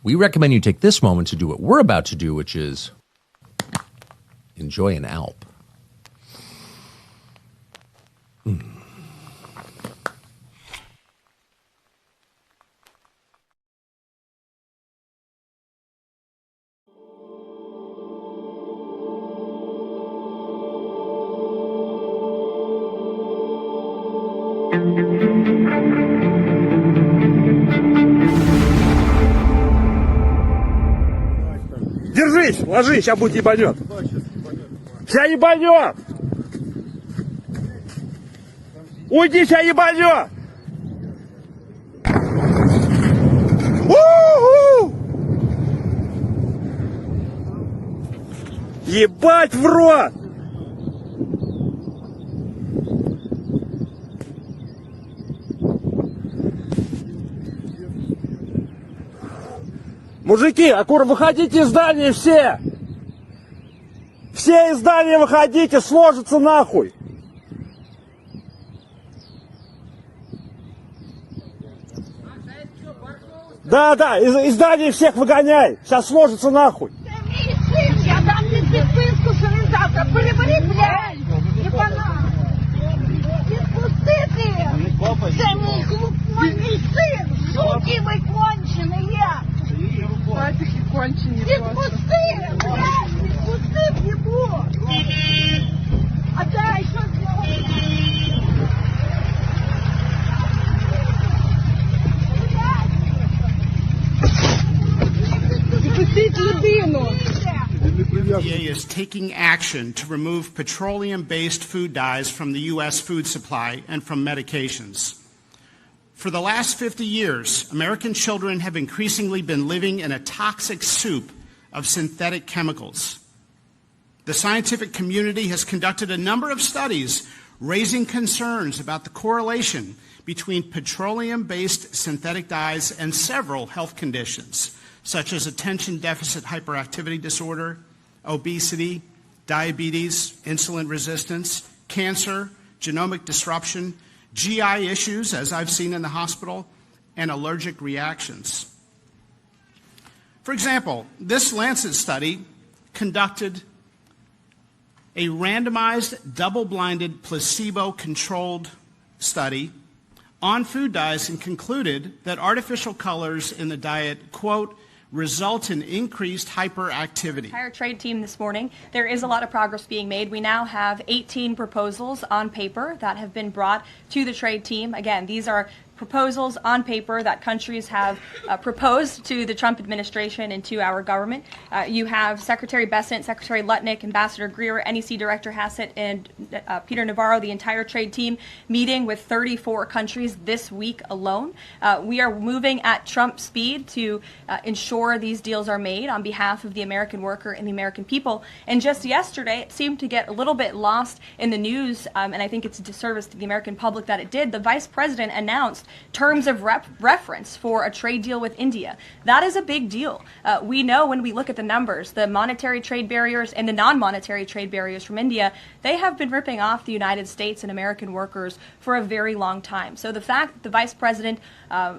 we recommend you take this moment to do what we're about to do, which is enjoy an Alp. Держись, ложись, сейчас будет ебанет. Сейчас ебанет. Уйди, сейчас ебанет. У-ху! Ебать в рот. Мужики, аккуратно, выходите из здания все! Все из здания выходите, сложится нахуй! Да, из здания всех выгоняй! Сейчас сложится нахуй! Я дам тебе підписку, що він завтра перебери, блядь! Єбана! Відпусти ти! Це мій мій син! Суки ви кончені, я! Патихи кончені. Відпусти! Блядь! Відпусти в єбу! А дай, що зробити? Відпустіть людину! EPA is taking action to remove petroleum-based food dyes from the U.S. food supply and from medications. For the last 50 years, American children have increasingly been living in a toxic soup of synthetic chemicals. The scientific community has conducted a number of studies raising concerns about the correlation between petroleum-based synthetic dyes and several health conditions, such as attention deficit hyperactivity disorder, obesity, diabetes, insulin resistance, cancer, genomic disruption, GI issues, as I've seen in the hospital, and allergic reactions. For example, this Lancet study conducted a randomized, double-blinded, placebo-controlled study on food dyes and concluded that artificial colors in the diet, quote, result in increased hyperactivity. Entire trade team this morning. There is a lot of progress being made. We now have 18 proposals on paper that have been brought to the trade team. Again, these are proposals on paper that countries have proposed to the Trump administration and to our government. You have Secretary Bessent, Secretary Lutnick, Ambassador Greer, NEC Director Hassett, and Peter Navarro, the entire trade team, meeting with 34 countries this week alone. We are moving at Trump speed to ensure these deals are made on behalf of the American worker and the American people. And just yesterday, it seemed to get a little bit lost in the news, and I think it's a disservice to the American public that it did. The Vice President announced terms of reference for a trade deal with India. That is a big deal. We know when we look at the numbers, the monetary trade barriers and the non-monetary trade barriers from India, they have been ripping off the United States and American workers for a very long time. So the fact that the Vice President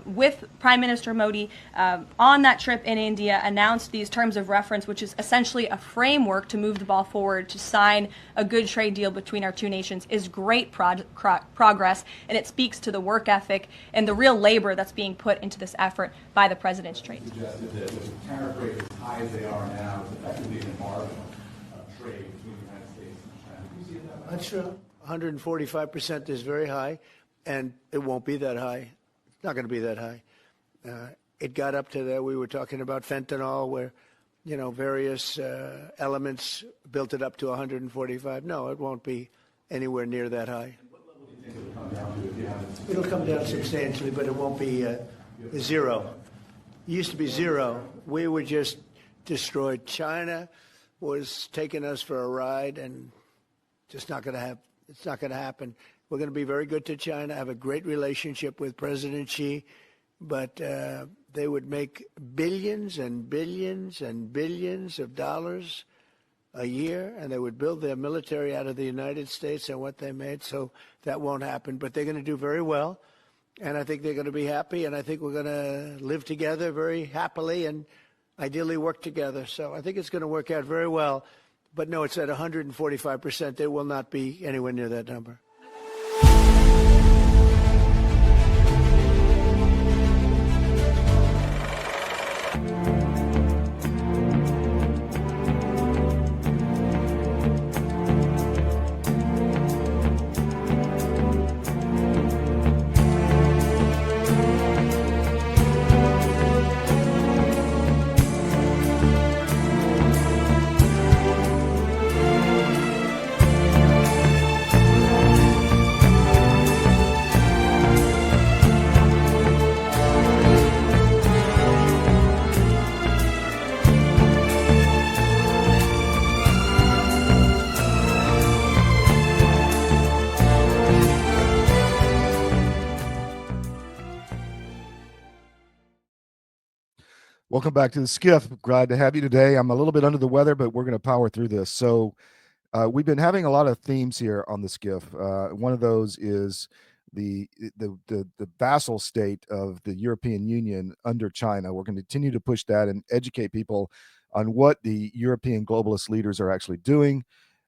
with Prime Minister Modi on that trip in India announced these terms of reference, which is essentially a framework to move the ball forward to sign a good trade deal between our two nations, is great progress, and it speaks to the work ethic and the real labor that's being put into this effort by the President's trade. Suggested that with the tariff rates as high as they are now, it's effectively an embargo of trade between the United States and China. Do you see it that way? That's true. 145% is very high, and it won't be that high. It's not going to be that high. It got up to there. We were talking about fentanyl, where, you know, various elements built it up to 145. No, it won't be anywhere near that high. It'll come down substantially, but it won't be zero. It used to be zero. We were just destroyed. China was taking us for a ride, and just not going to happen. It's not going to happen. We're going to be very good to China, have a great relationship with President Xi, but they would make billions and billions and billions of dollars a year, and they would build their military out of the United States and what they made, so that won't happen. But they're going to do very well. And I think they're going to be happy, and I think we're going to live together very happily and ideally work together. So I think it's going to work out very well. But no, it's at 145%. They will not be anywhere near that number. Welcome back to the SCIF. Glad to have you today. I'm a little bit under the weather, but we're going to power through this. So we've been having a lot of themes here on the SCIF. One of those is the vassal state of the European Union under China. We're going to continue to push that and educate people on what the European globalist leaders are actually doing.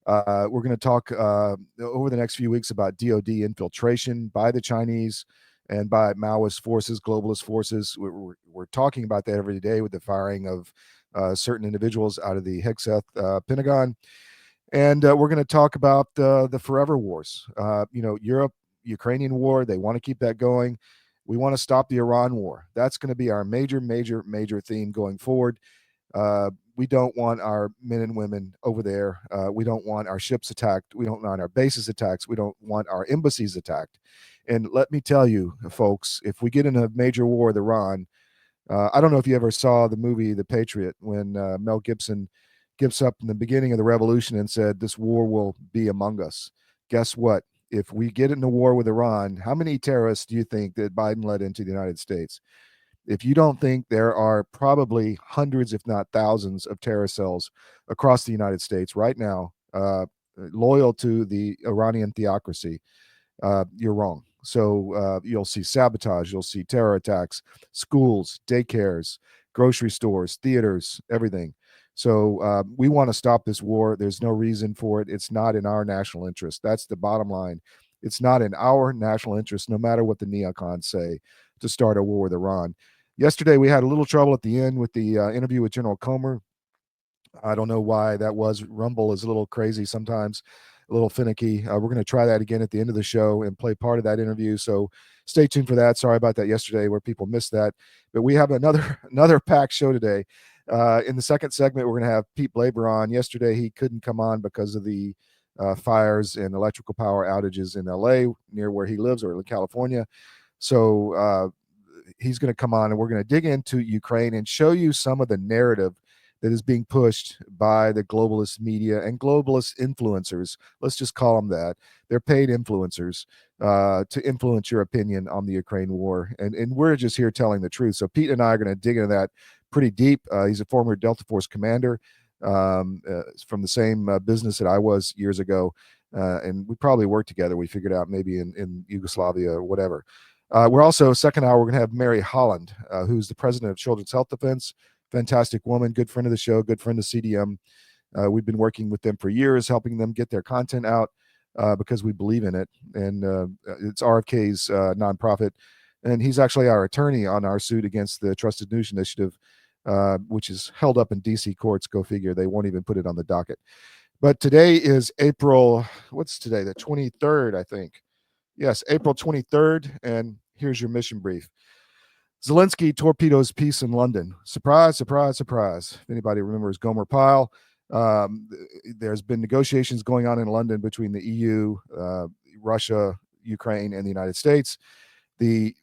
We're going to talk over the next few weeks about DoD infiltration by the Chinese and by Maoist forces, globalist forces. We're talking about that every day with the firing of certain individuals out of the Hexeth Pentagon. And we're going to talk about the forever wars. Europe, Ukrainian war, they want to keep that going. We want to stop the Iran war. That's going to be our major theme going forward. We don't want our men and women over there. We don't want our ships attacked. We don't want our bases attacked. We don't want our embassies attacked. And let me tell you, folks, if we get in a major war with Iran, I don't know if you ever saw the movie The Patriot, when Mel Gibson gets up in the beginning of the revolution and said, this war will be among us. Guess what? If we get in a war with Iran, how many terrorists do you think that Biden led into the United States? If you don't think, there are probably hundreds, if not thousands, of terrorist cells across the United States right now, loyal to the Iranian theocracy, you're wrong. So you'll see sabotage, you'll see terror attacks, schools, daycares, grocery stores, theaters, everything. So we want to stop this war. There's no reason for it. It's not in our national interest. That's the bottom line. It's not in our national interest, no matter what the neocons say, to start a war with Iran. Yesterday, we had a little trouble at the end with the interview with General Comer. I don't know why that was. Rumble is a little crazy sometimes, a little finicky. We're going to try that again at the end of the show and play part of that interview. So stay tuned for that. Sorry about that yesterday where people missed that. But we have another packed show today. In the second segment, we're going to have Pete Blaber on. Yesterday, he couldn't come on because of the fires and electrical power outages in LA, near where he lives, or in California. So he's going to come on, and we're going to dig into Ukraine and show you some of the narrative that is being pushed by the globalist media and globalist influencers. Let's just call them that. They're paid influencers to influence your opinion on the Ukraine war. And we're just here telling the truth. So Pete and I are going to dig into that pretty deep. He's a former Delta Force commander from the same business that I was years ago. And we probably worked together. We figured out maybe in Yugoslavia or whatever. We're also, second hour, we're going to have Mary Holland, who's the president of Children's Health Defense. Fantastic woman, good friend of the show, good friend of CDM. We've been working with them for years, helping them get their content out because we believe in it. And it's RFK's nonprofit. And he's actually our attorney on our suit against the Trusted News Initiative, which is held up in DC courts. Go figure. They won't even put it on the docket. But today is April, what's today? The 23rd, I think. Yes, April 23rd. And here's your mission brief. Zelenskiy torpedoes peace in London. Surprise, surprise, surprise. If anybody remembers Gomer Pyle, there's been negotiations going on in London between the EU, Russia, Ukraine, and the United States. The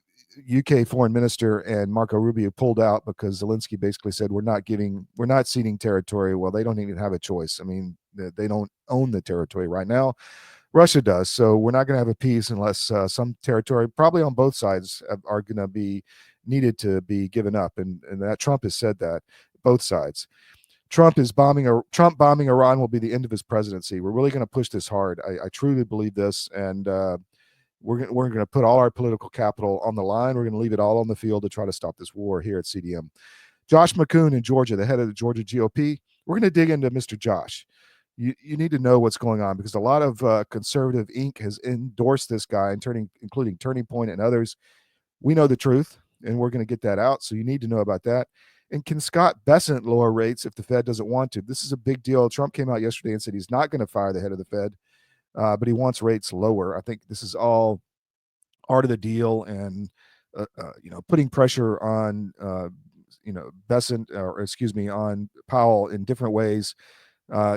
UK foreign minister and Marco Rubio pulled out because Zelenskiy basically said, we're not ceding territory. Well, they don't even have a choice. I mean, they don't own the territory right now. Russia does. So we're not going to have a peace unless some territory, probably on both sides, are going to be needed to be given up. And that Trump has said that, both sides. Trump bombing Iran will be the end of his presidency. We're really going to push this hard. I truly believe this. And we're going to put all our political capital on the line. We're going to leave it all on the field to try to stop this war here at CDM. Josh McKoon in Georgia, the head of the Georgia GOP. We're going to dig into Mr. Josh. You need to know what's going on, because a lot of conservative ink has endorsed this guy, including Turning Point and others. We know the truth, and we're going to get that out. So you need to know about that. And can Scott Bessent lower rates if the Fed doesn't want to? This is a big deal. Trump came out yesterday and said he's not going to fire the head of the Fed, but he wants rates lower. I think this is all part of the deal, and putting pressure on Bessent, on Powell in different ways,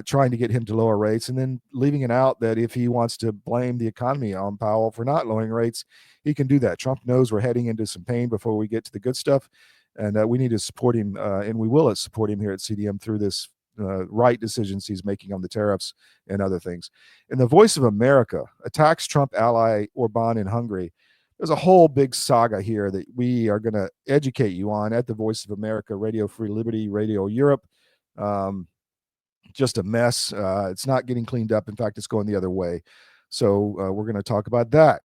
trying to get him to lower rates, and then leaving it out that if he wants to blame the economy on Powell for not lowering rates, he can do that. Trump knows we're heading into some pain before we get to the good stuff, and we need to support him, and we will support him here at CDM through this right decisions he's making on the tariffs and other things. And the Voice of America attacks Trump ally Orban in Hungary. There's a whole big saga here that we are going to educate you on at the Voice of America, Radio Free Liberty, Radio Europe. Just a mess. It's not getting cleaned up. In fact, it's going the other way. So we're going to talk about that.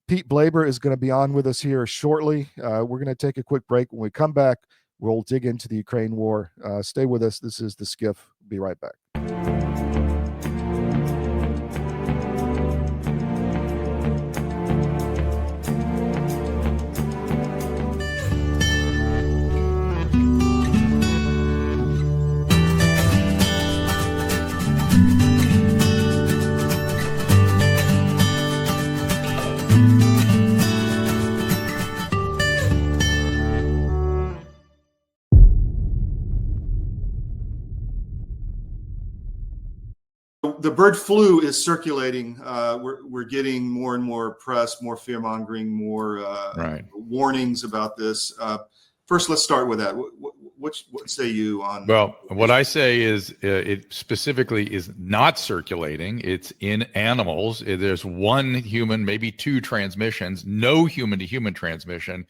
Pete Blaber is going to be on with us here shortly. We're going to take a quick break. When we come back, we'll dig into the Ukraine war. Stay with us. This is the SCIF. Be right back. The bird flu is circulating. We're getting more and more press, more fear mongering, more warnings about this. First, let's start with that. What say you on? Well, what I say is it specifically is not circulating. It's in animals. There's one human, maybe two transmissions, no human-to-human transmission.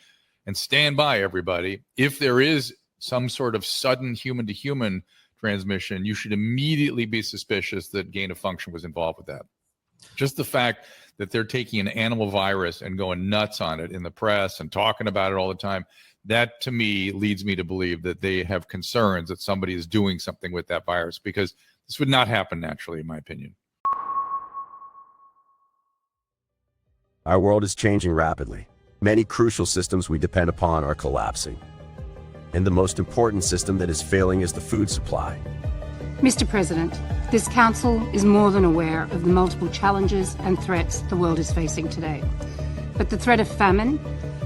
And stand by, everybody. If there is some sort of sudden human-to-human transmission, you should immediately be suspicious that gain of function was involved with that. Just the fact that they're taking an animal virus and going nuts on it in the press and talking about it all the time, that to me leads me to believe that they have concerns that somebody is doing something with that virus, because this would not happen naturally, in my opinion. Our world is changing rapidly. Many crucial systems we depend upon are collapsing. And the most important system that is failing is the food supply. Mr. President, this Council is more than aware of the multiple challenges and threats the world is facing today. But the threat of famine,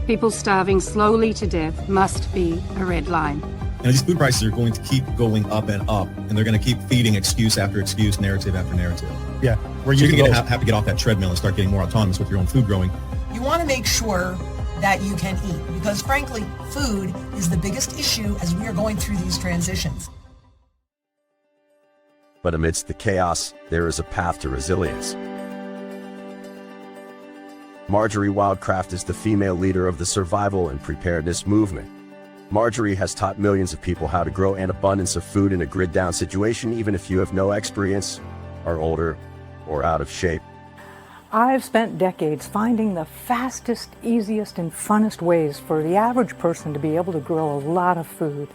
people starving slowly to death, must be a red line. These food prices are going to keep going up and up, and they're going to keep feeding excuse after excuse, narrative after narrative. Yeah, you're going to have to get off that treadmill and start getting more autonomous with your own food growing. You want to make sure that you can eat, because frankly, food is the biggest issue as we are going through these transitions. But amidst the chaos, there is a path to resilience. Marjorie Wildcraft is the female leader of the survival and preparedness movement. Marjorie has taught millions of people how to grow an abundance of food in a grid-down situation, even if you have no experience, are older, or out of shape. I've spent decades finding the fastest, easiest, and funnest ways for the average person to be able to grow a lot of food.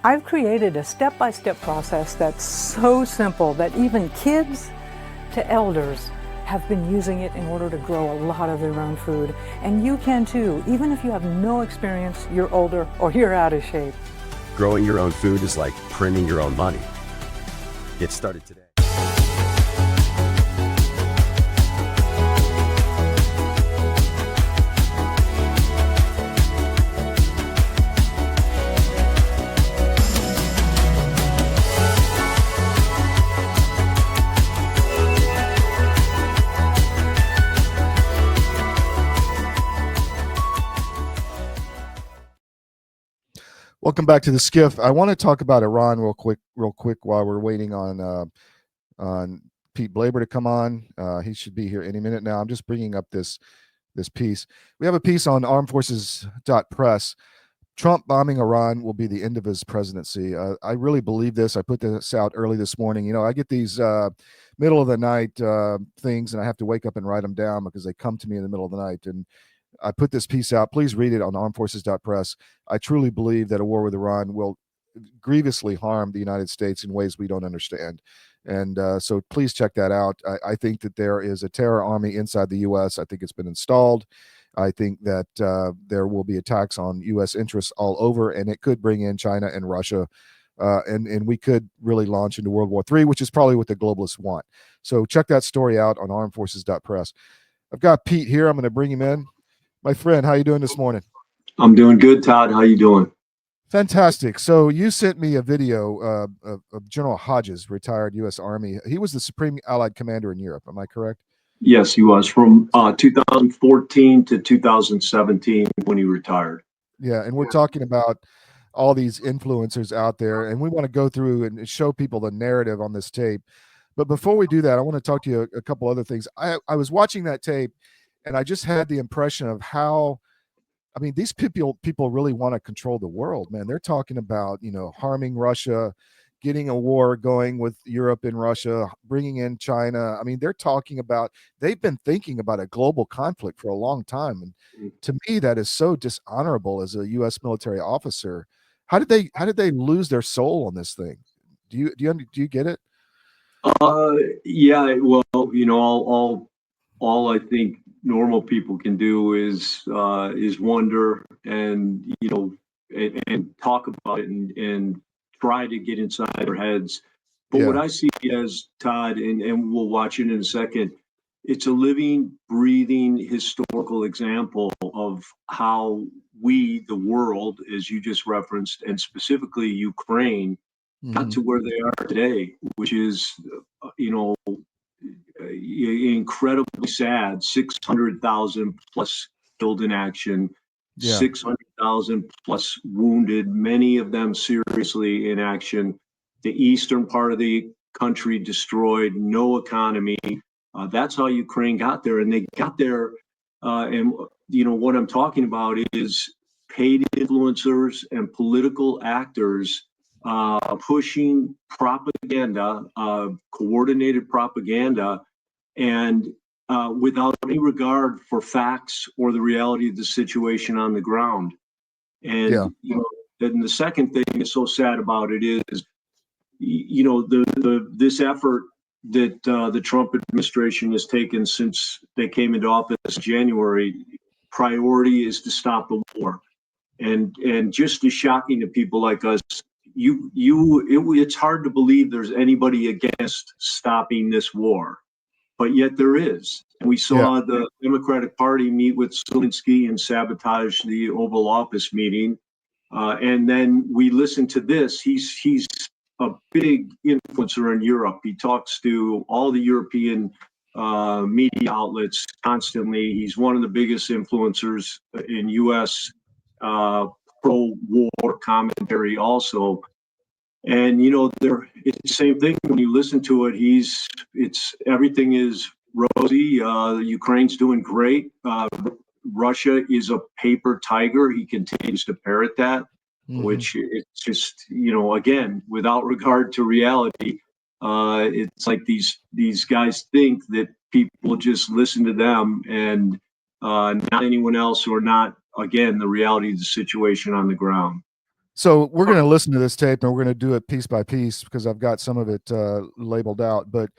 I've created a step-by-step process that's so simple that even kids to elders have been using it in order to grow a lot of their own food. And you can too, even if you have no experience, you're older, or you're out of shape. Growing your own food is like printing your own money. Get started today. Welcome back to the SCIF. I want to talk about Iran real quick while we're waiting on Pete Blaber to come on. He should be here any minute now. I'm just bringing up this piece. We have a piece on armedforces.press. Trump bombing Iran will be the end of his presidency. I really believe this. I put this out early this morning. You know, I get these middle of the night things, and I have to wake up and write them down because they come to me in the middle of the night. And I put this piece out. Please read it on armedforces.press. I truly believe that a war with Iran will grievously harm the United States in ways we don't understand. And so please check that out. I think that there is a terror army inside the U.S. I think it's been installed. I think that there will be attacks on U.S. interests all over, and it could bring in China and Russia, and we could really launch into World War III, which is probably what the globalists want. So check that story out on armedforces.press. I've got Pete here. I'm going to bring him in. My friend, how you doing this morning? I'm doing good, Todd. How you doing? Fantastic. So you sent me a video of General Hodges, retired U.S. Army. He was the Supreme Allied Commander in Europe. Am I correct? Yes, he was from 2014 to 2017 when he retired. Yeah, and we're talking about all these influencers out there, and we want to go through and show people the narrative on this tape. But before we do that, I want to talk to you a couple other things. I was watching that tape, and I just had the impression of how, I mean, these people really want to control the world, man. They're talking about, you know, harming Russia, getting a war going with Europe and Russia, bringing in China. I mean, they're talking about, they've been thinking about a global conflict for a long time. And to me, that is so dishonorable as a U.S. military officer. How did they lose their soul on this thing? Do you get it? Yeah, well, you know, all I think normal people can do is wonder and, you know, and talk about it and try to get inside their heads. But what I see as, Todd, and we'll watch it in a second, it's a living, breathing historical example of how we, the world, as you just referenced, and specifically Ukraine, got to where they are today, which is, you know, incredibly sad. 600,000 plus killed in action, 600,000 plus wounded, many of them seriously in action. The eastern part of the country destroyed, no economy. That's how Ukraine got there, and they got there. And you know what I'm talking about is paid influencers and political actors pushing propaganda, coordinated propaganda, and without any regard for facts or the reality of the situation on the ground. And you know, then the second thing that's so sad about it is, you know, this effort that the Trump administration has taken since they came into office in January. Priority is to stop the war, and just as shocking to people like us, it's hard to believe there's anybody against stopping this war, but yet there is. And we saw the Democratic Party meet with Zelenskiy and sabotage the Oval Office meeting, and then we listened to this. He's a big influencer in Europe. He talks to all the European media outlets constantly. He's one of the biggest influencers in U.S. pro-war commentary also. And, you know, it's the same thing when you listen to it. Everything is rosy. Ukraine's doing great. Russia is a paper tiger. He continues to parrot that, which it's just, you know, again, without regard to reality, it's like these guys think that people just listen to them and not anyone else, or not, again, the reality of the situation on the ground. So we're going to listen to this tape, and we're going to do it piece by piece because I've got some of it labeled out. But,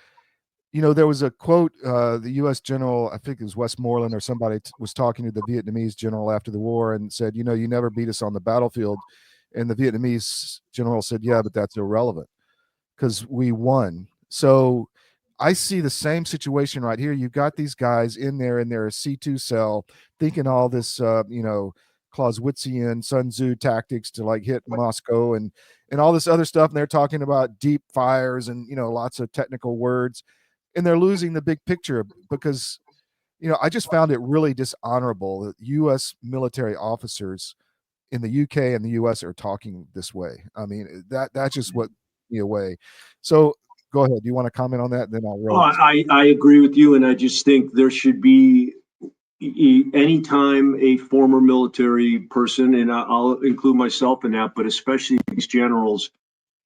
you know, there was a quote, the U.S. general, I think it was Westmoreland or somebody was talking to the Vietnamese general after the war and said, you know, you never beat us on the battlefield. And the Vietnamese general said, yeah, but that's irrelevant because we won. So I see the same situation right here. You've got these guys in their C2 cell thinking all this, you know, Clausewitzian Sun Tzu tactics to like hit Moscow and all this other stuff. And they're talking about deep fires and, you know, lots of technical words, and they're losing the big picture because, you know, I just found it really dishonorable that U.S. military officers in the UK and the US are talking this way. I mean, that's just what me away. So go ahead. Do you want to comment on that? Then I'll roll. I agree with you. And I just think there should be anytime a former military person, and I'll include myself in that, but especially these generals,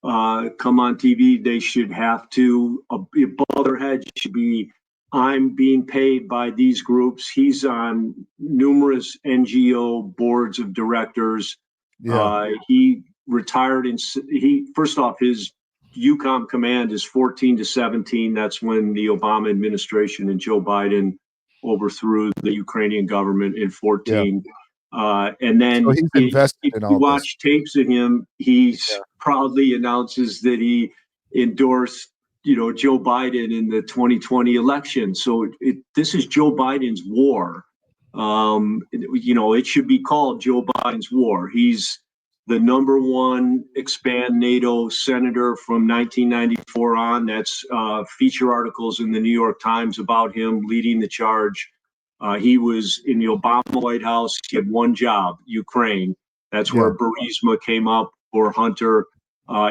come on TV, they should have to, above their head should be, I'm being paid by these groups. He's on numerous NGO boards of directors. He retired first off, his EUCOM command is 14 to 17. That's when the Obama administration and Joe Biden overthrew the Ukrainian government in 14. And then so he's invested in all you watch tapes of him, he proudly announces that he endorsed, Joe Biden in the 2020 election. So this is Joe Biden's war. It should be called Joe Biden's war. He's the number one expand NATO senator from 1994 on. That's feature articles in the New York Times about him leading the charge. He was in the Obama White House. He had one job, Ukraine. That's where Burisma came up, or Hunter.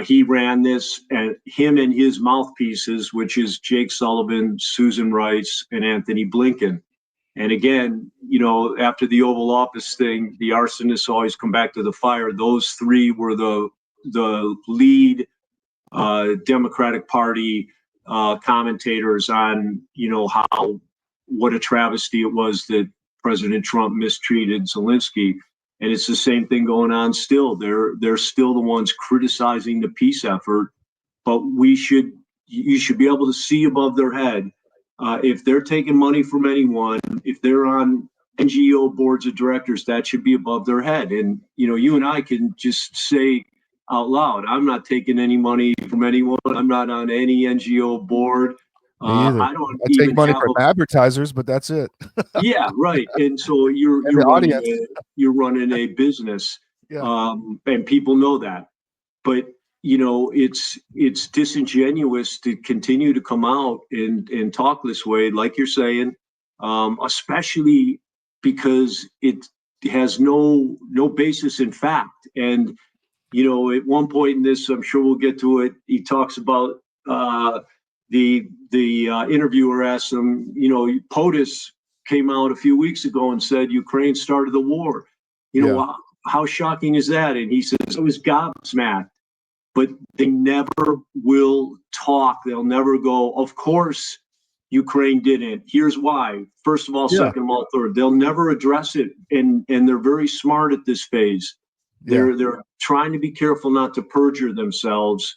He ran this, and him and his mouthpieces, which is Jake Sullivan, Susan Rice, and Anthony Blinken. And again, after the Oval Office thing, the arsonists always come back to the fire. Those three were the lead Democratic Party commentators on, what a travesty it was that President Trump mistreated Zelenskiy. And it's the same thing going on still. They're still the ones criticizing the peace effort, but you should be able to see above their head. If they're taking money from anyone, if they're on NGO boards of directors, that should be above their head. And, you and I can just say out loud, I'm not taking any money from anyone. I'm not on any NGO board. I take money from advertisers, but that's it. Yeah, right. And so you're running a business, and people know that. But it's disingenuous to continue to come out and talk this way, like you're saying, especially because it has no basis in fact. And at one point in this, I'm sure we'll get to it, he talks about the interviewer asked him, POTUS came out a few weeks ago and said Ukraine started the war. How shocking is that? And he says it was gobsmacked. But they never will talk. They'll never go, of course, Ukraine didn't. Here's why. First of all, second of all, third. They'll never address it. And they're very smart at this phase. They're trying to be careful not to perjure themselves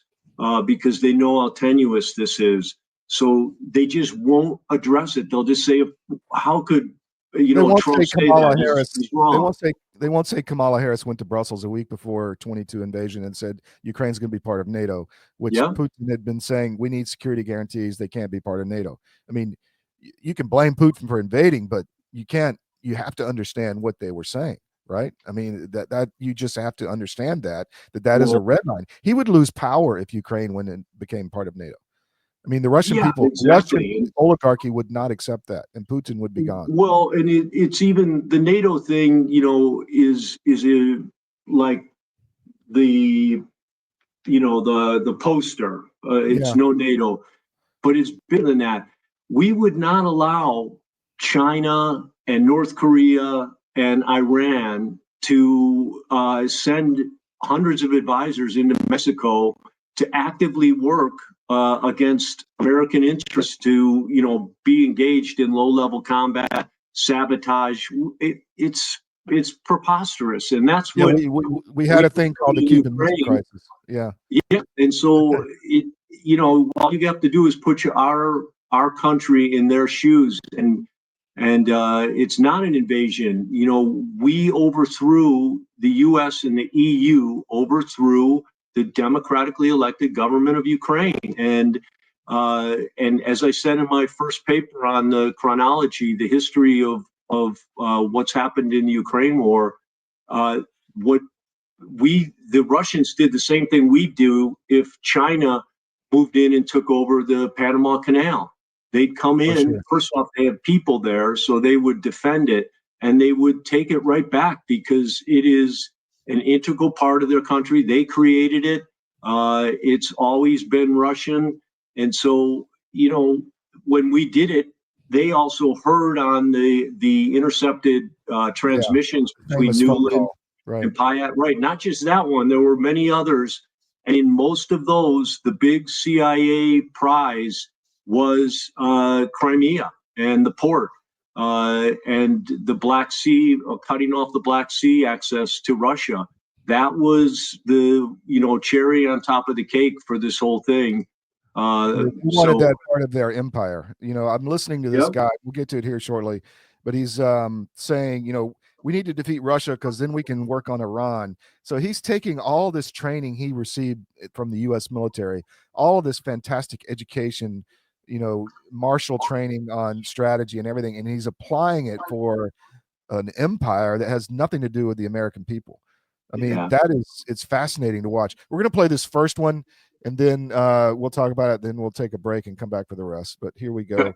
because they know how tenuous this is. So they just won't address it. They'll just say, how could Trump say that? He's wrong. They won't say Kamala Harris went to Brussels a week before 22 invasion and said Ukraine's going to be part of NATO, which Putin had been saying we need security guarantees. They can't be part of NATO. I mean, you can blame Putin for invading, but you have to understand what they were saying, right? I mean, that you just have to understand that is a red line. He would lose power if Ukraine went and became part of NATO. I mean, the Russian people, Russian oligarchy would not accept that, and Putin would be gone. Well, and it's even the NATO thing, is like the poster. It's no NATO, but it's bigger than that. We would not allow China and North Korea and Iran to send hundreds of advisors into Mexico to actively work against American interests to, be engaged in low-level combat, sabotage. It's preposterous, and that's what we had a thing called the Cuban Missile Crisis. Yeah, and so all you have to do is put our country in their shoes, and it's not an invasion. We overthrew the U.S. and the EU overthrew the democratically elected government of Ukraine. And as I said in my first paper on the chronology, the history of what's happened in the Ukraine war, the Russians did the same thing we do if China moved in and took over the Panama Canal. They'd come in, first off, they have people there, so they would defend it, and they would take it right back because it is an integral part of their country. They created it. It's always been Russian. And so, when we did it, they also heard on the intercepted transmissions between Famous phone Newland call. Right. and Payat. Right. Not just that one. There were many others. And in most of those, the big CIA prize was Crimea and the port and the Black Sea, cutting off the Black Sea access to Russia. That was the, cherry on top of the cake for this whole thing. He wanted that part of their empire. I'm listening to this guy. We'll get to it here shortly, but he's saying, we need to defeat Russia because then we can work on Iran. So he's taking all this training he received from the U.S. military, all of this fantastic education, martial training on strategy and everything, and he's applying it for an empire that has nothing to do with the American people. I mean, it's fascinating to watch. We're going to play this first one, and then we'll talk about it. Then we'll take a break and come back for the rest. But here we go.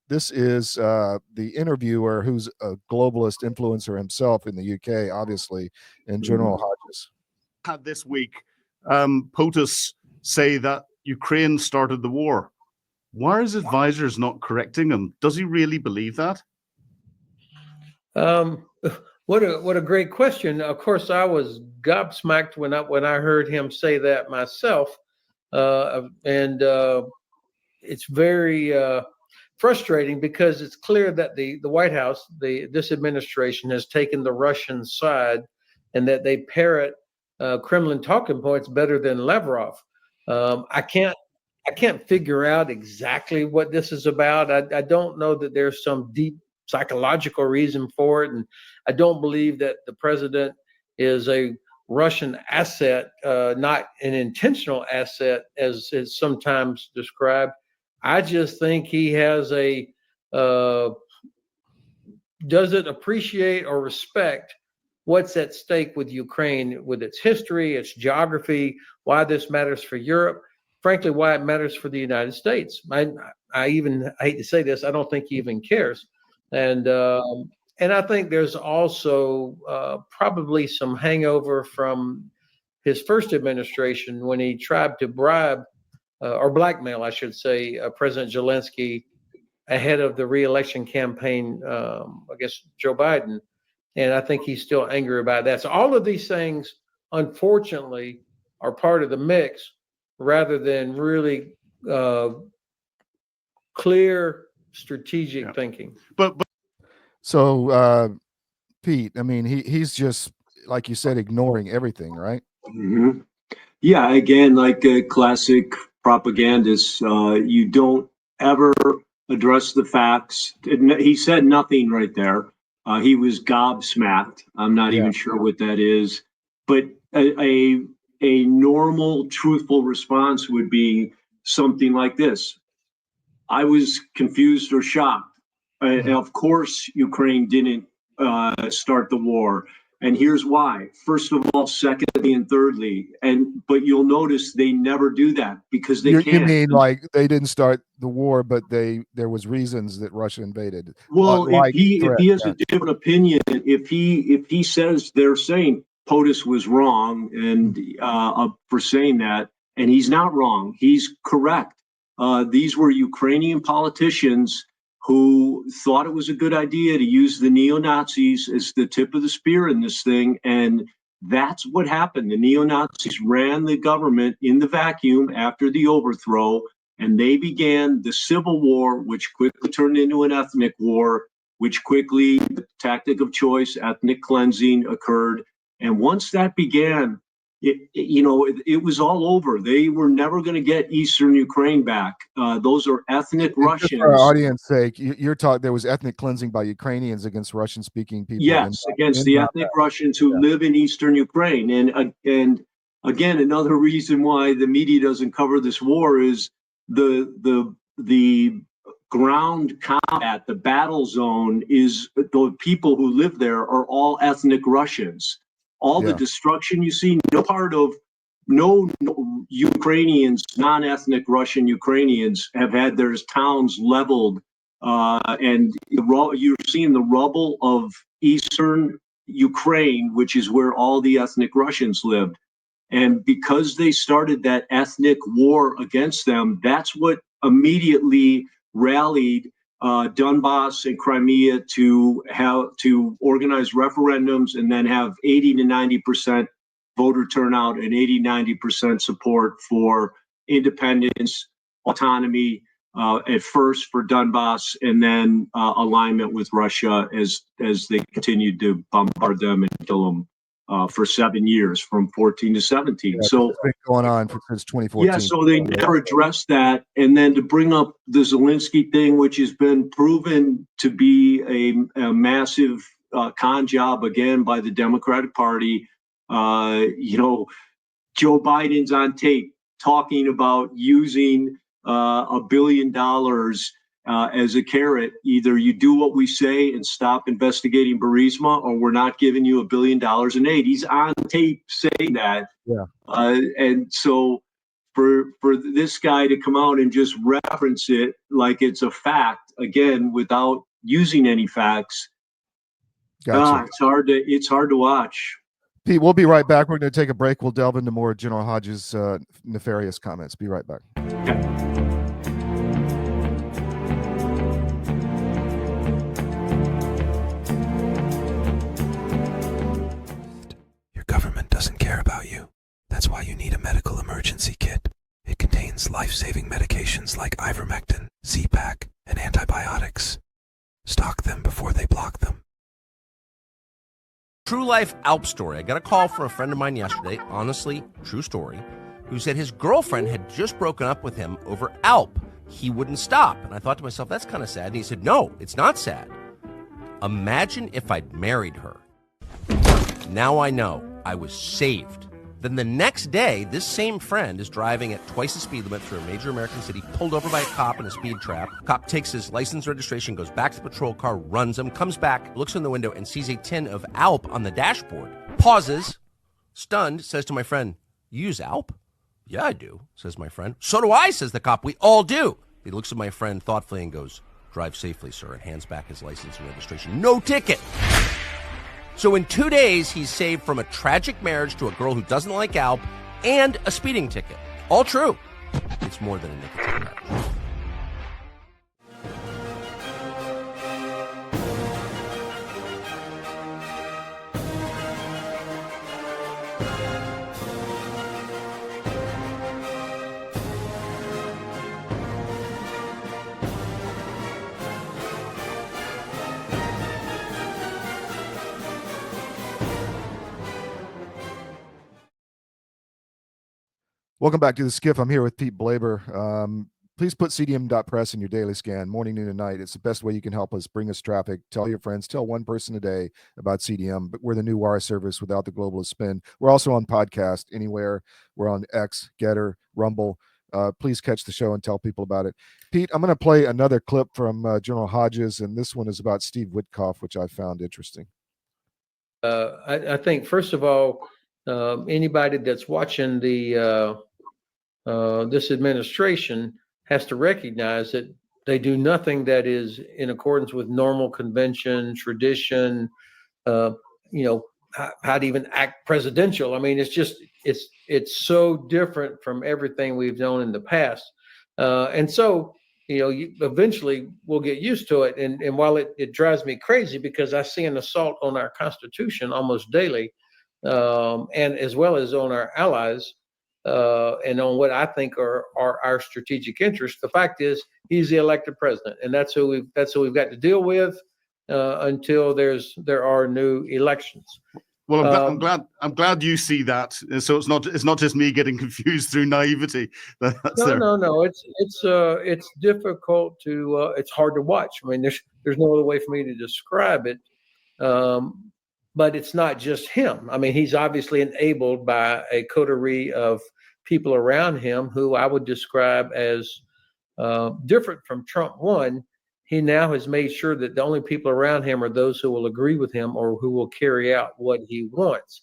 This is the interviewer, who's a globalist influencer himself in the UK, obviously, and General Hodges. Had this week POTUS say that Ukraine started the war. Why are his advisors not correcting him? Does he really believe that? What a great question. Of course, I was gobsmacked when I heard him say that myself, and it's very frustrating because it's clear that the White House, this administration, has taken the Russian side, and that they parrot Kremlin talking points better than Lavrov. I can't figure out exactly what this is about. I don't know that there's some deep psychological reason for it, and I don't believe that the president is a Russian asset, not an intentional asset as is sometimes described. I just think he has doesn't appreciate or respect what's at stake with Ukraine, with its history, its geography, why this matters for Europe, frankly, why it matters for the United States. I hate to say this, I don't think he even cares. And I think there's also probably some hangover from his first administration when he tried to bribe or blackmail, I should say, President Zelenskiy ahead of the re-election campaign, Joe Biden. And I think he's still angry about that. So all of these things, unfortunately, are part of the mix rather than really clear strategic thinking. So, Pete, I mean, he's just, like you said, ignoring everything, right? Mm-hmm. Yeah, again, like a classic propagandist, you don't ever address the facts. He said nothing right there. He was gobsmacked. I'm not even sure what that is. But a normal, truthful response would be something like this. I was confused or shocked. And of course, Ukraine didn't start the war. And here's why. First of all, secondly, and thirdly. But you'll notice they never do that because they can't. You mean like they didn't start the war, but there was reasons that Russia invaded. Well, if he has a different opinion, if he says they're saying POTUS was wrong and for saying that, and he's not wrong, he's correct. These were Ukrainian politicians who thought it was a good idea to use the neo-Nazis as the tip of the spear in this thing. And that's what happened. The neo-Nazis ran the government in the vacuum after the overthrow, and they began the civil war, which quickly turned into an ethnic war, which quickly, the tactic of choice, ethnic cleansing occurred. And once that began, it was all over. They were never going to get Eastern Ukraine back. Those are ethnic Russians. For our audience sake, you're talking. There was ethnic cleansing by Ukrainians against Russian-speaking people. Yes, against the ethnic Russians who live in Eastern Ukraine. And again, another reason why the media doesn't cover this war is the ground combat, the battle zone, is the people who live there are all ethnic Russians. All the destruction you see, no Ukrainians, non-ethnic Russian Ukrainians have had their towns leveled, and you're seeing the rubble of Eastern Ukraine, which is where all the ethnic Russians lived. And because they started that ethnic war against them, that's what immediately rallied Donbass and Crimea to organize referendums and then have 80 to 90% voter turnout and 80-90% support for independence, autonomy, at first for Donbass, and then alignment with Russia as they continued to bombard them and kill them for 7 years, from 14 to 17. Yeah, so it's been going on since 2014. yeah, so they never addressed that. And then to bring up the Zelenskiy thing, which has been proven to be a massive con job again by the Democratic Party. Joe Biden's on tape talking about using $1 billion as a carrot. Either you do what we say and stop investigating Burisma, or we're not giving you $1 billion in aid. He's on tape saying that. Yeah. And so for this guy to come out and just reference it like it's a fact, again, without using any facts, Gotcha. it's hard to watch. Pete, we'll be right back. We're going to take a break. We'll delve into more General Hodges' nefarious comments. Be right back. Your government doesn't care about you. That's why you need a medical emergency kit. It contains life-saving medications like ivermectin, Z-Pak, and antibiotics. Stock them before they block them. True life Alp story. I got a call from a friend of mine yesterday, honestly, true story, who said his girlfriend had just broken up with him over Alp. He wouldn't stop. And I thought to myself, that's kind of sad. And he said, no, it's not sad. Imagine if I'd married her. Now I know I was saved. Then the next day, this same friend is driving at twice the speed limit through a major American city, pulled over by a cop in a speed trap. Cop takes his license registration, goes back to the patrol car, runs him, comes back, looks in the window and sees a tin of Alp on the dashboard. Pauses, stunned, says to my friend, you use Alp? Yeah, I do, says my friend. So do I, says the cop. We all do. He looks at my friend thoughtfully and goes, drive safely, sir, and hands back his license and registration. No ticket. So in 2 days, he's saved from a tragic marriage to a girl who doesn't like Alp and a speeding ticket. All true. It's more than a nicotine marriage. Welcome back to the SCIF. I'm here with Pete Blaber. Please put CDM.press in your daily scan, morning, noon, and night. It's the best way you can help us bring us traffic. Tell your friends, tell one person a day about CDM. But we're the new wire service without the globalist spin. We're also on podcast anywhere. We're on X, Gettr, Rumble. Please catch the show and tell people about it. Pete, I'm going to play another clip from General Hodges, and this one is about Steve Witkoff, which I found interesting. I think, first of all, anybody that's watching this administration has to recognize that they do nothing that is in accordance with normal convention, tradition, how to even act presidential. I mean, it's so different from everything we've known in the past. And so, eventually we'll get used to it. And while it drives me crazy because I see an assault on our Constitution almost daily, and as well as on our allies, and on what I think are our strategic interests. The fact is, he's the elected president, and that's who we've got to deal with until there are new elections. Well, I'm glad you see that. So it's not just me getting confused through naivety. No. It's difficult to. It's hard to watch. I mean, there's no other way for me to describe it. But it's not just him. I mean, he's obviously enabled by a coterie of people around him who I would describe as different from Trump. One, he now has made sure that the only people around him are those who will agree with him or who will carry out what he wants.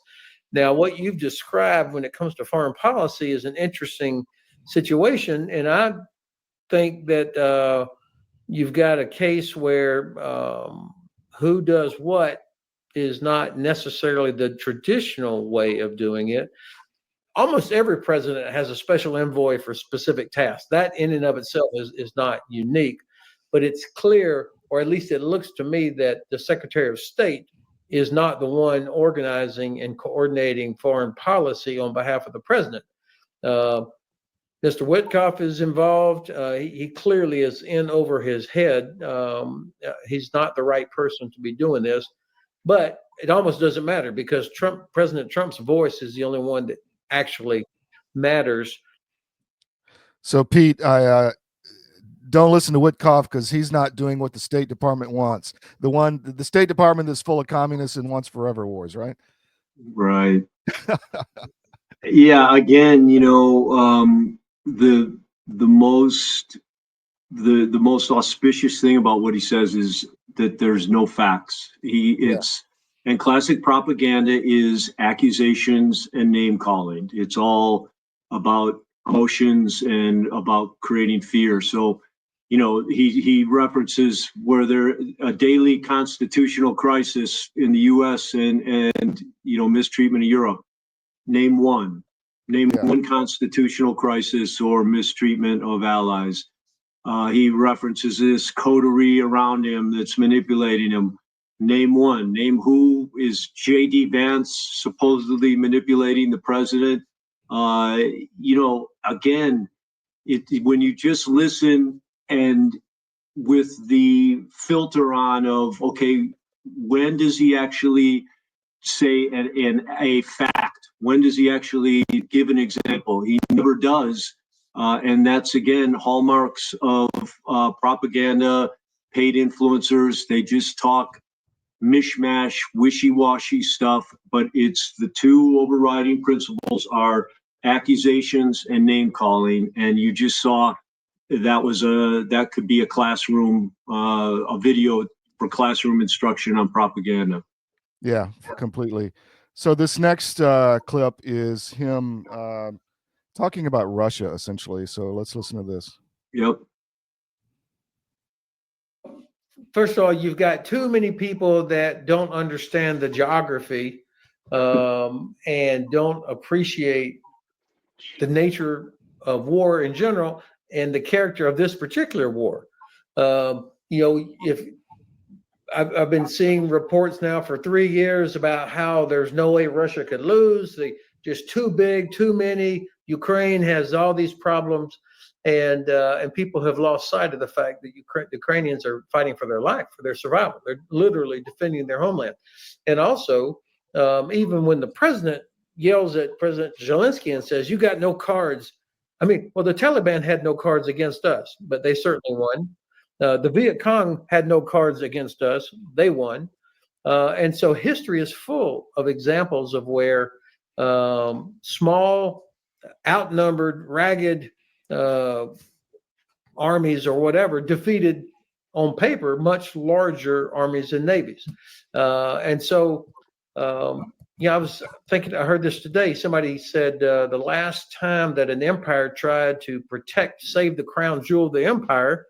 Now, what you've described when it comes to foreign policy is an interesting situation. And I think that you've got a case where who does what is not necessarily the traditional way of doing it. Almost every president has a special envoy for specific tasks. That in and of itself is not unique. but it's clear, or at least it looks to me, that the Secretary of State is not the one organizing and coordinating foreign policy on behalf of the president. Mr. Witkoff is involved. He clearly is in over his head. He's not the right person to be doing this, but it almost doesn't matter because President Trump's voice is the only one that actually matters. So, Pete, I don't listen to Witkoff because he's not doing what the State Department wants. The State Department is full of communists and wants forever wars, right? Right. Yeah. Again, the most auspicious thing about what he says is that there's no facts. And classic propaganda is accusations and name calling. It's all about emotions and about creating fear. So, he references where there a daily constitutional crisis in the U.S. and mistreatment of Europe. Name one. Name one constitutional crisis or mistreatment of allies. He references this coterie around him that's manipulating him. Name one. Name who is J.D. Vance supposedly manipulating the president. Again, when you just listen and with the filter on of, okay, when does he actually say a fact? When does he actually give an example? He never does. And that's, again, hallmarks of propaganda, paid influencers. They just talk mishmash, wishy-washy stuff, but it's the two overriding principles are accusations and name calling. And you just saw that could be a classroom, a video for classroom instruction on propaganda. Yeah, completely. So this next clip is him talking about Russia, essentially. So let's listen to this. Yep. First of all, you've got too many people that don't understand the geography and don't appreciate the nature of war in general and the character of this particular war. If I've been seeing reports now for 3 years about how there's no way Russia could lose. They just too big, too many. Ukraine has all these problems, and people have lost sight of the fact that Ukrainians are fighting for their life, for their survival. They're literally defending their homeland. And also, even when the president yells at President Zelenskiy and says, "You got no cards." I mean, well, the Taliban had no cards against us, but they certainly won. The Viet Cong had no cards against us. They won. And so history is full of examples of where small, outnumbered, ragged armies or whatever defeated on paper much larger armies and navies. I was thinking, I heard this today. Somebody said the last time that an empire tried to save the crown jewel of the empire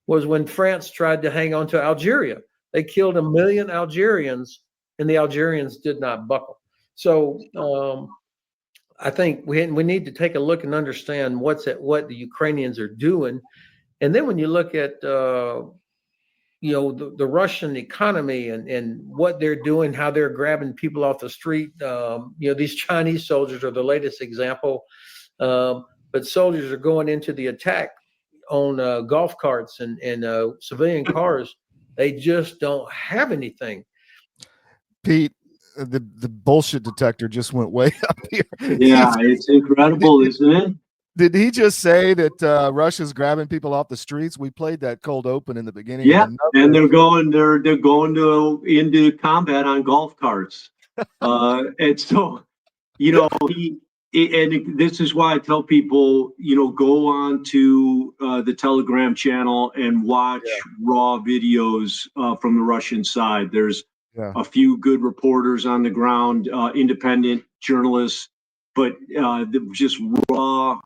was when France tried to hang on to Algeria. They killed 1 million Algerians, and the Algerians did not buckle. So I think we need to take a look and understand what the Ukrainians are doing. And then when you look at the Russian economy and what they're doing, how they're grabbing people off the street. These Chinese soldiers are the latest example. But soldiers are going into the attack on golf carts and civilian cars. They just don't have anything. Pete, the bullshit detector just went way up here. Yeah, it's incredible, isn't it? Did he just say that Russia's grabbing people off the streets? We played that cold open in the beginning. Yeah, and they're going into combat on golf carts. And so, and this is why I tell people, go on to the Telegram channel and watch raw videos from the Russian side. There's a few good reporters on the ground, independent journalists, but just raw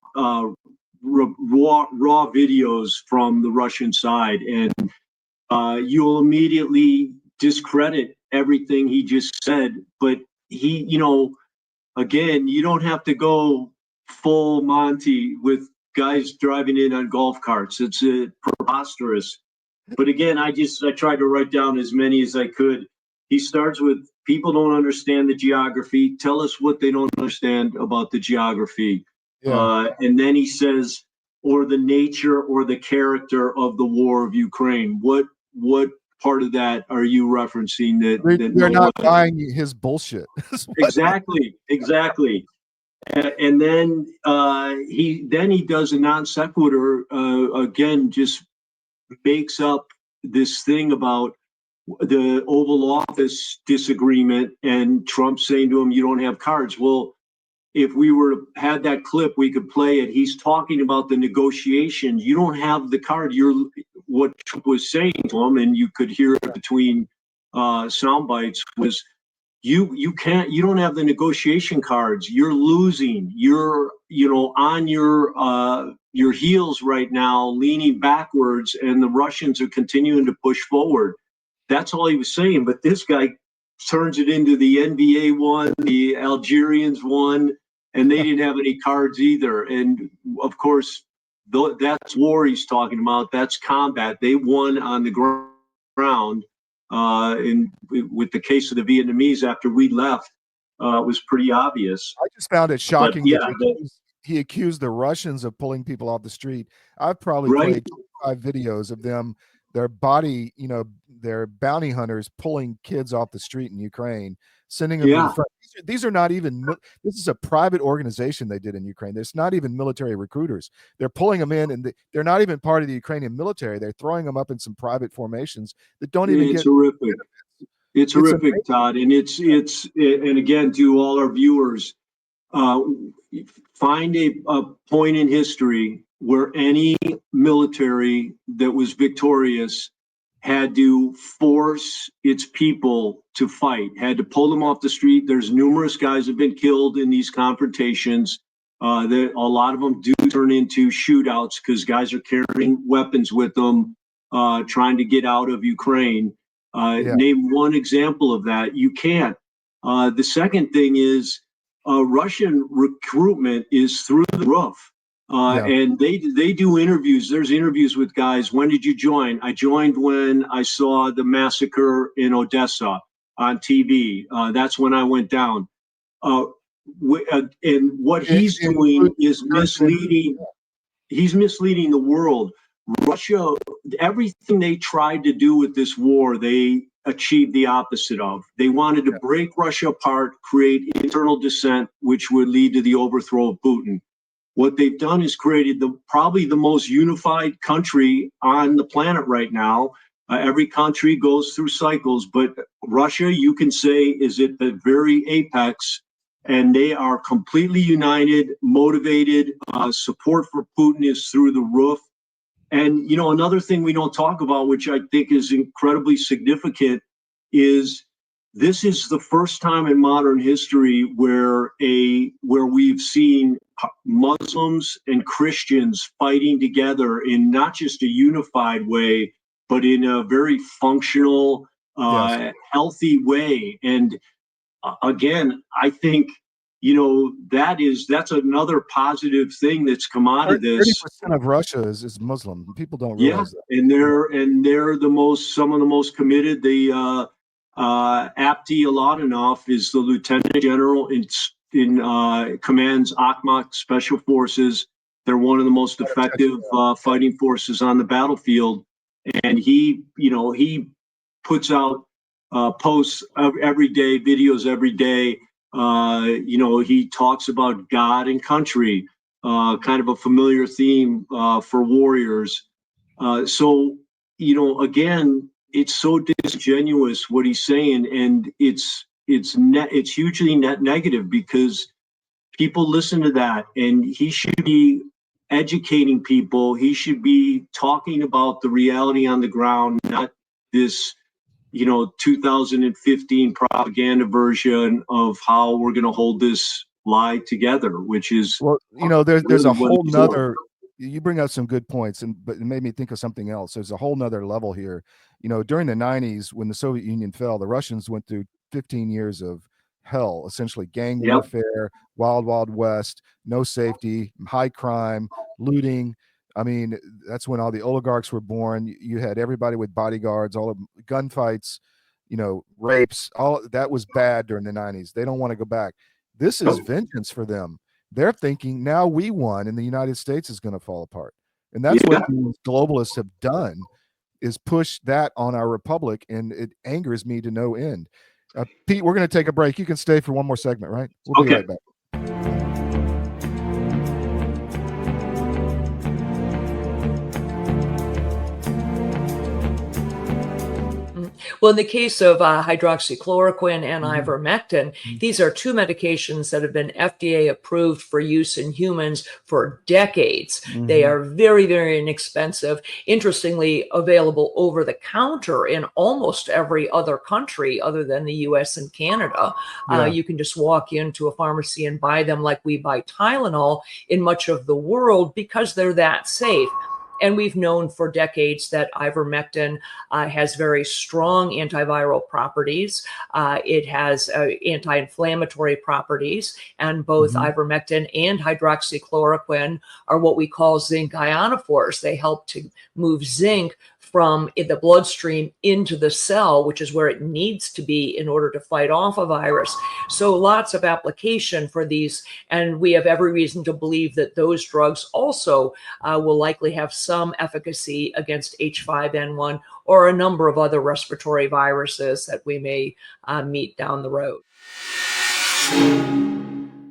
videos from the Russian side, and you'll immediately discredit everything he just said. But he, again, you don't have to go full Monty with guys driving in on golf carts. It's preposterous. But again, I tried to write down as many as I could. He starts with, people don't understand the geography. Tell us what they don't understand about the geography. Yeah. And then he says, or the nature or the character of the war of Ukraine. What part of that are you referencing They're not buying his bullshit. Exactly. And then he does a non sequitur, again, just makes up this thing about the Oval Office disagreement and Trump saying to him, "You don't have cards." Well, if we were to had that clip, we could play it. He's talking about the negotiation. You don't have the card. What Trump was saying to him, and you could hear it between sound bites, was you don't have the negotiation cards. You're losing. You're on your heels right now, leaning backwards, and the Russians are continuing to push forward. That's all he was saying. But this guy turns it into the NBA won, the Algerians won, and they didn't have any cards either. And of course, that's war he's talking about. That's combat. They won on the ground. With the case of the Vietnamese after we left, it was pretty obvious. I just found it shocking that he accused the Russians of pulling people off the street. I've probably played 5 videos of them, their bounty hunters pulling kids off the street in Ukraine, sending them to the front. These are not even, this is a private organization they did in Ukraine. There's not even military recruiters. They're pulling them in, and they're not even part of the Ukrainian military. They're throwing them up in some private formations that don't even get horrific. It's horrific, Todd. And and again, to all our viewers, find a point in history where any military that was victorious had to force its people to fight, had to pull them off the street. There's numerous guys have been killed in these confrontations. A lot of them do turn into shootouts because guys are carrying weapons with them, trying to get out of Ukraine. Name one example of that. You can't. The second thing is Russian recruitment is through the roof. And they do interviews. There's interviews with guys. When did you join? I joined when I saw the massacre in Odessa on TV. That's when I went down. And what he's doing is misleading. He's misleading the world. Russia, everything they tried to do with this war, they achieved the opposite of. They wanted to break Russia apart, create internal dissent, which would lead to the overthrow of Putin. What they've done is created probably the most unified country on the planet right now. Every country goes through cycles, but Russia, you can say, is at the very apex, and they are completely united, motivated. Support for Putin is through the roof. And, another thing we don't talk about, which I think is incredibly significant, is this is the first time in modern history where we've seen Muslims and Christians fighting together in not just a unified way, but in a very functional, healthy way. And again, I think, that's another positive thing that's come out of this. 30% of Russia is Muslim. People don't realize that. And they're some of the most committed. The Abdi Aladanov is the lieutenant general in commands Akhmat Special Forces. They're one of the most effective fighting forces on the battlefield. And he puts out posts every day, videos every day. He talks about God and country, kind of a familiar theme for warriors. Again, it's so disingenuous what he's saying, and it's hugely negative because people listen to that, and he should be educating people. He should be talking about the reality on the ground, not this 2015 propaganda version of how we're going to hold this lie together, which is there's a whole nother. You bring up some good points, but it made me think of something else. There's a whole nother level here. During the 90s, when the Soviet Union fell, the Russians went through 15 years of hell, essentially gang warfare, wild west, no safety, high crime, looting. I mean, that's when all the oligarchs were born. You had everybody with bodyguards, all of gunfights, rapes. All that was bad during the 90s. They don't want to go back. This is vengeance for them. They're thinking now we won and the United States is going to fall apart. And that's what these globalists have done, is push that on our republic, and it angers me to no end. Pete, we're going to take a break. You can stay for one more segment, right? We'll be right back. Well, in the case of hydroxychloroquine and ivermectin, these are two medications that have been FDA approved for use in humans for decades. They are very, very inexpensive. Interestingly, available over the counter in almost every other country other than the US and Canada. You can just walk into a pharmacy and buy them like we buy Tylenol in much of the world because they're that safe. And we've known for decades that ivermectin has very strong antiviral properties. It has anti-inflammatory properties, and both ivermectin and hydroxychloroquine are what we call zinc ionophores. They help to move zinc from the bloodstream into the cell, which is where it needs to be in order to fight off a virus. So lots of application for these, and we have every reason to believe that those drugs also will likely have some efficacy against H5N1 or a number of other respiratory viruses that we may meet down the road.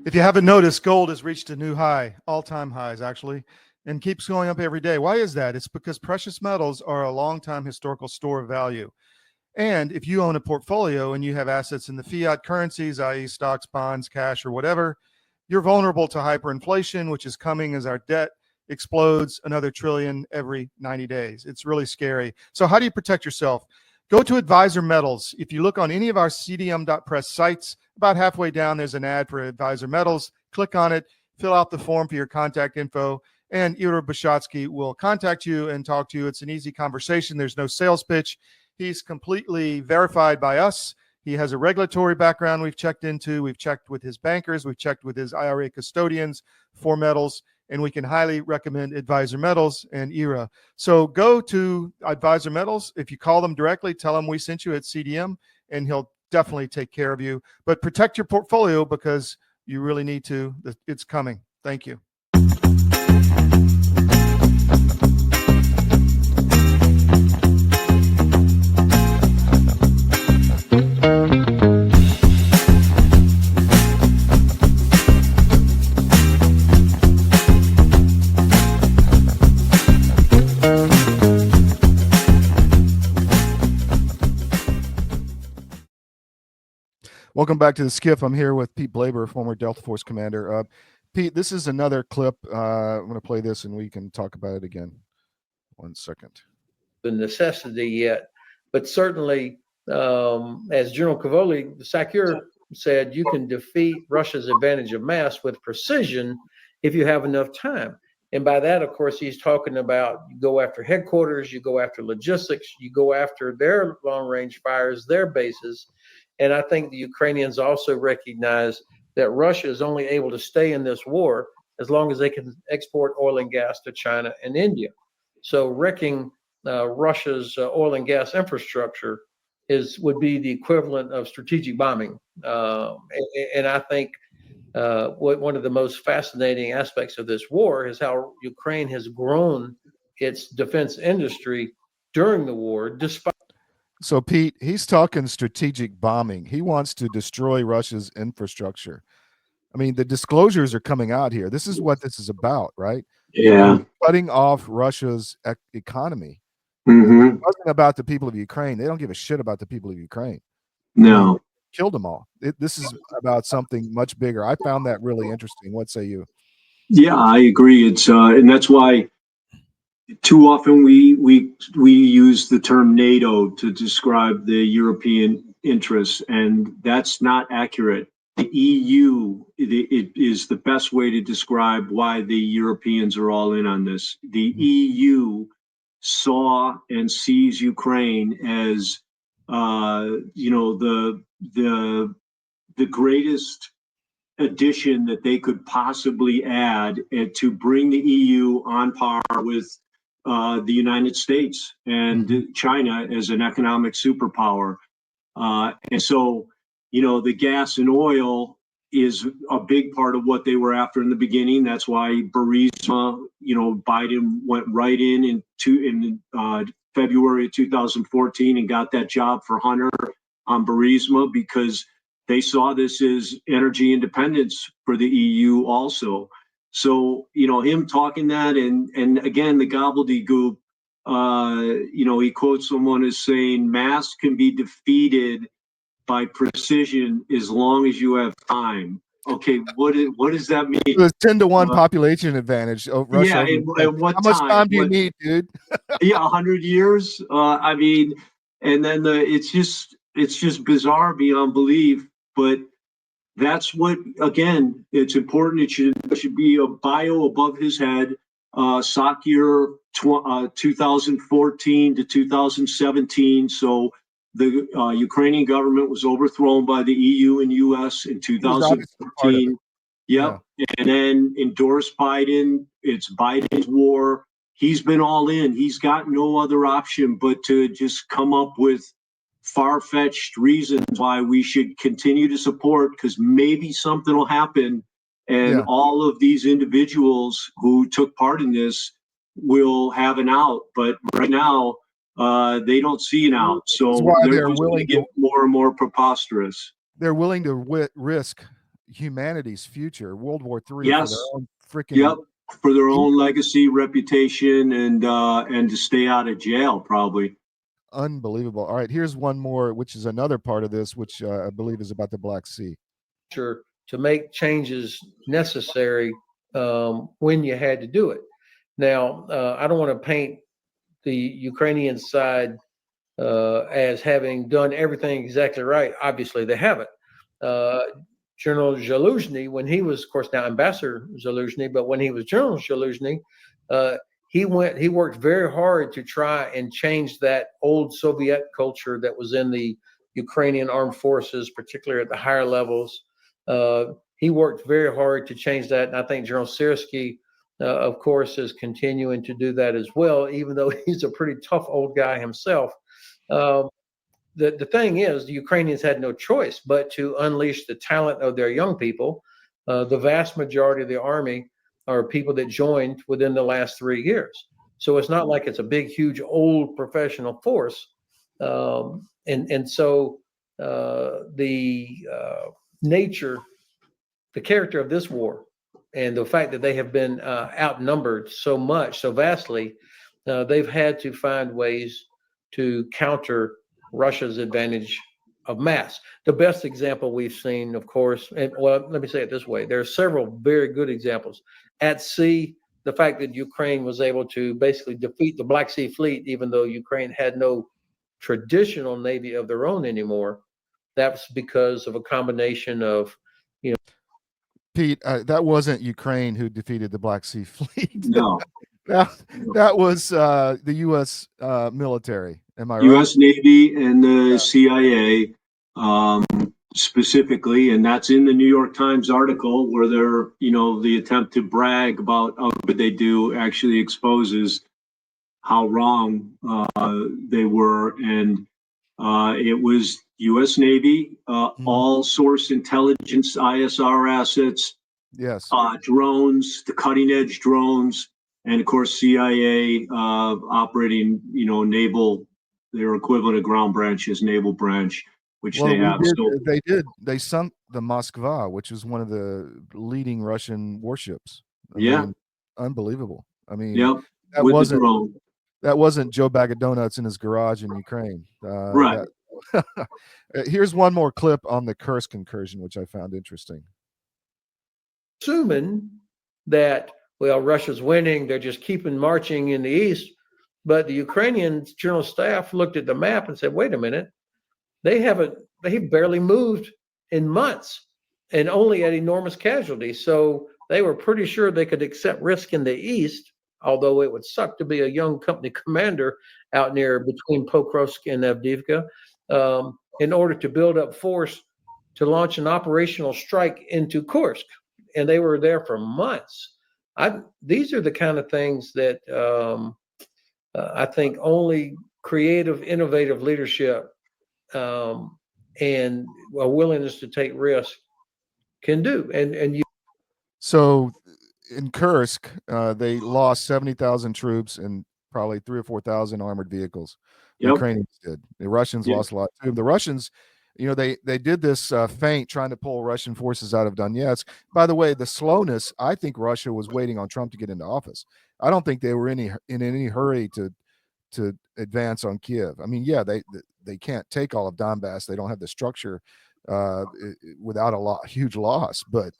If you haven't noticed, gold has reached a new high, all-time highs actually, and keeps going up every day. Why is that? It's because precious metals are a long-time historical store of value. And if you own a portfolio and you have assets in the fiat currencies, i.e. stocks, bonds, cash, or whatever, you're vulnerable to hyperinflation, which is coming as our debt explodes another trillion every 90 days. It's really scary. So how do you protect yourself? Go to Advisor Metals. If you look on any of our CDM.press sites, about halfway down, there's an ad for Advisor Metals. Click on it, fill out the form for your contact info, and Ira Bishotsky will contact you and talk to you. It's an easy conversation. There's no sales pitch. He's completely verified by us. He has a regulatory background we've checked into. We've checked with his bankers. We've checked with his IRA custodians for metals, and we can highly recommend Advisor Metals and Ira. So go to Advisor Metals. If you call them directly, tell them we sent you at CDM, and he'll definitely take care of you. But protect your portfolio because you really need to. It's coming. Thank you. Welcome back to the SCIF. I'm here with Pete Blaber, former Delta Force commander. Pete, this is another clip. I'm going to play this and we can talk about it again. 1 second. The necessity yet, but certainly, as General Cavoli, Sakir said, you can defeat Russia's advantage of mass with precision if you have enough time. And by that, of course, he's talking about you go after headquarters, you go after logistics, you go after their long-range fires, their bases. And I think the Ukrainians also recognize that Russia is only able to stay in this war as long as they can export oil and gas to China and India. So wrecking Russia's oil and gas infrastructure would be the equivalent of strategic bombing. And I think one of the most fascinating aspects of this war is how Ukraine has grown its defense industry during the war, despite. So, Pete, he's talking strategic bombing. He wants to destroy Russia's infrastructure. I mean, the disclosures are coming out here. This is what this is about, right? Yeah. Cutting off Russia's economy. Mm-hmm. It wasn't about the people of Ukraine. They don't give a shit about the people of Ukraine. No. Killed them all. This is about something much bigger. I found that really interesting. What say you? Yeah, I agree. It's and that's why too often we use the term NATO to describe the European interests, and that's not accurate. The EU it is the best way to describe why the Europeans are all in on this. The EU saw and sees Ukraine as the greatest addition that they could possibly add to bring the EU on par with the United States and China as an economic superpower. And so, the gas and oil is a big part of what they were after in the beginning. That's why Burisma, Biden went right in February of 2014 and got that job for Hunter on Burisma, because they saw this as energy independence for the EU also. So, him talking that, and again, the gobbledygook, he quotes someone as saying, mass can be defeated by precision as long as you have time. Okay, what does that mean? It was 10-to-1 population advantage. Russia. Yeah, at what How much time do you What- need, dude? Yeah, 100 years. I mean, and then it's just bizarre beyond belief. But that's what, again, it's important. It should be a bio above his head. SOC year 2014 to 2017. So the Ukrainian government was overthrown by the EU and US in 2014. Yep. Yeah. And then endorsed Biden. It's Biden's war. He's been all in. He's got no other option but to just come up with far-fetched reasons why we should continue to support, because maybe something will happen and all of these individuals who took part in this will have an out. But right now, they don't see an out. So they're willing to get more and more preposterous. They're willing to risk humanity's future, World War III, Yes. for their own freaking for their own legacy, reputation, and to stay out of jail, probably. Unbelievable. All right, here's one more, which is another part of this, which I believe is about the Black Sea. Sure, to make changes necessary when you had to do it. Now, I don't want to paint the Ukrainian side as having done everything exactly right. Obviously, they haven't. General Zaluzhny, when he was, of course, now Ambassador Zaluzhny, but when he was General Zaluzhny, he worked very hard to try and change that old Soviet culture that was in the Ukrainian armed forces, particularly at the higher levels. He worked very hard to change that. And I think General Zelenskiy, of course, is continuing to do that as well, even though he's a pretty tough old guy himself. The thing is, the Ukrainians had no choice but to unleash the talent of their young people. The vast majority of the army are people that joined within the last 3 years. So it's not like it's a big, huge, old professional force. And so the nature, the character of this war, and the fact that they have been outnumbered so much, so vastly, they've had to find ways to counter Russia's advantage of mass. The best example we've seen, of course, and well, let me say it this way. There are several very good examples. At sea, the fact that Ukraine was able to basically defeat the Black Sea Fleet, even though Ukraine had no traditional navy of their own anymore, that's because of a combination of, Pete, that wasn't Ukraine who defeated the Black Sea Fleet. No. That was the U.S. Military. Am I right? U.S. Navy and the CIA specifically, and that's in the New York Times article where they're, the attempt to brag about what they do actually exposes how wrong they were. And it was U.S. Navy, all source intelligence, ISR assets, yes, drones, the cutting edge drones, and of course CIA operating, naval. Their equivalent of ground branch is naval branch, which they have. They sunk the Moskva, which is one of the leading Russian warships. I mean, unbelievable. I mean, that wasn't Joe Bag of Donuts in his garage in Ukraine. Right. Here's one more clip on the Kursk incursion, which I found interesting. Assuming that, well, Russia's winning, they're just keeping marching in the east. But the Ukrainian general staff looked at the map and said, wait a minute, they barely moved in months and only at enormous casualties. So they were pretty sure they could accept risk in the east, although it would suck to be a young company commander out near between Pokrovsk and Avdiivka, in order to build up force to launch an operational strike into Kursk, and they were there for months. These are the kind of things that I think only creative, innovative leadership and a willingness to take risks can do. So in Kursk, they lost 70,000 troops and probably 3,000 or 4,000 armored vehicles. The Ukrainians did. The Russians lost a lot too. The Russians, they did this feint trying to pull Russian forces out of Donetsk. By the way, the slowness, I think Russia was waiting on Trump to get into office. I don't think they were in any hurry to advance on Kiev. I mean, yeah, they can't take all of Donbass. They don't have the structure without a huge loss. But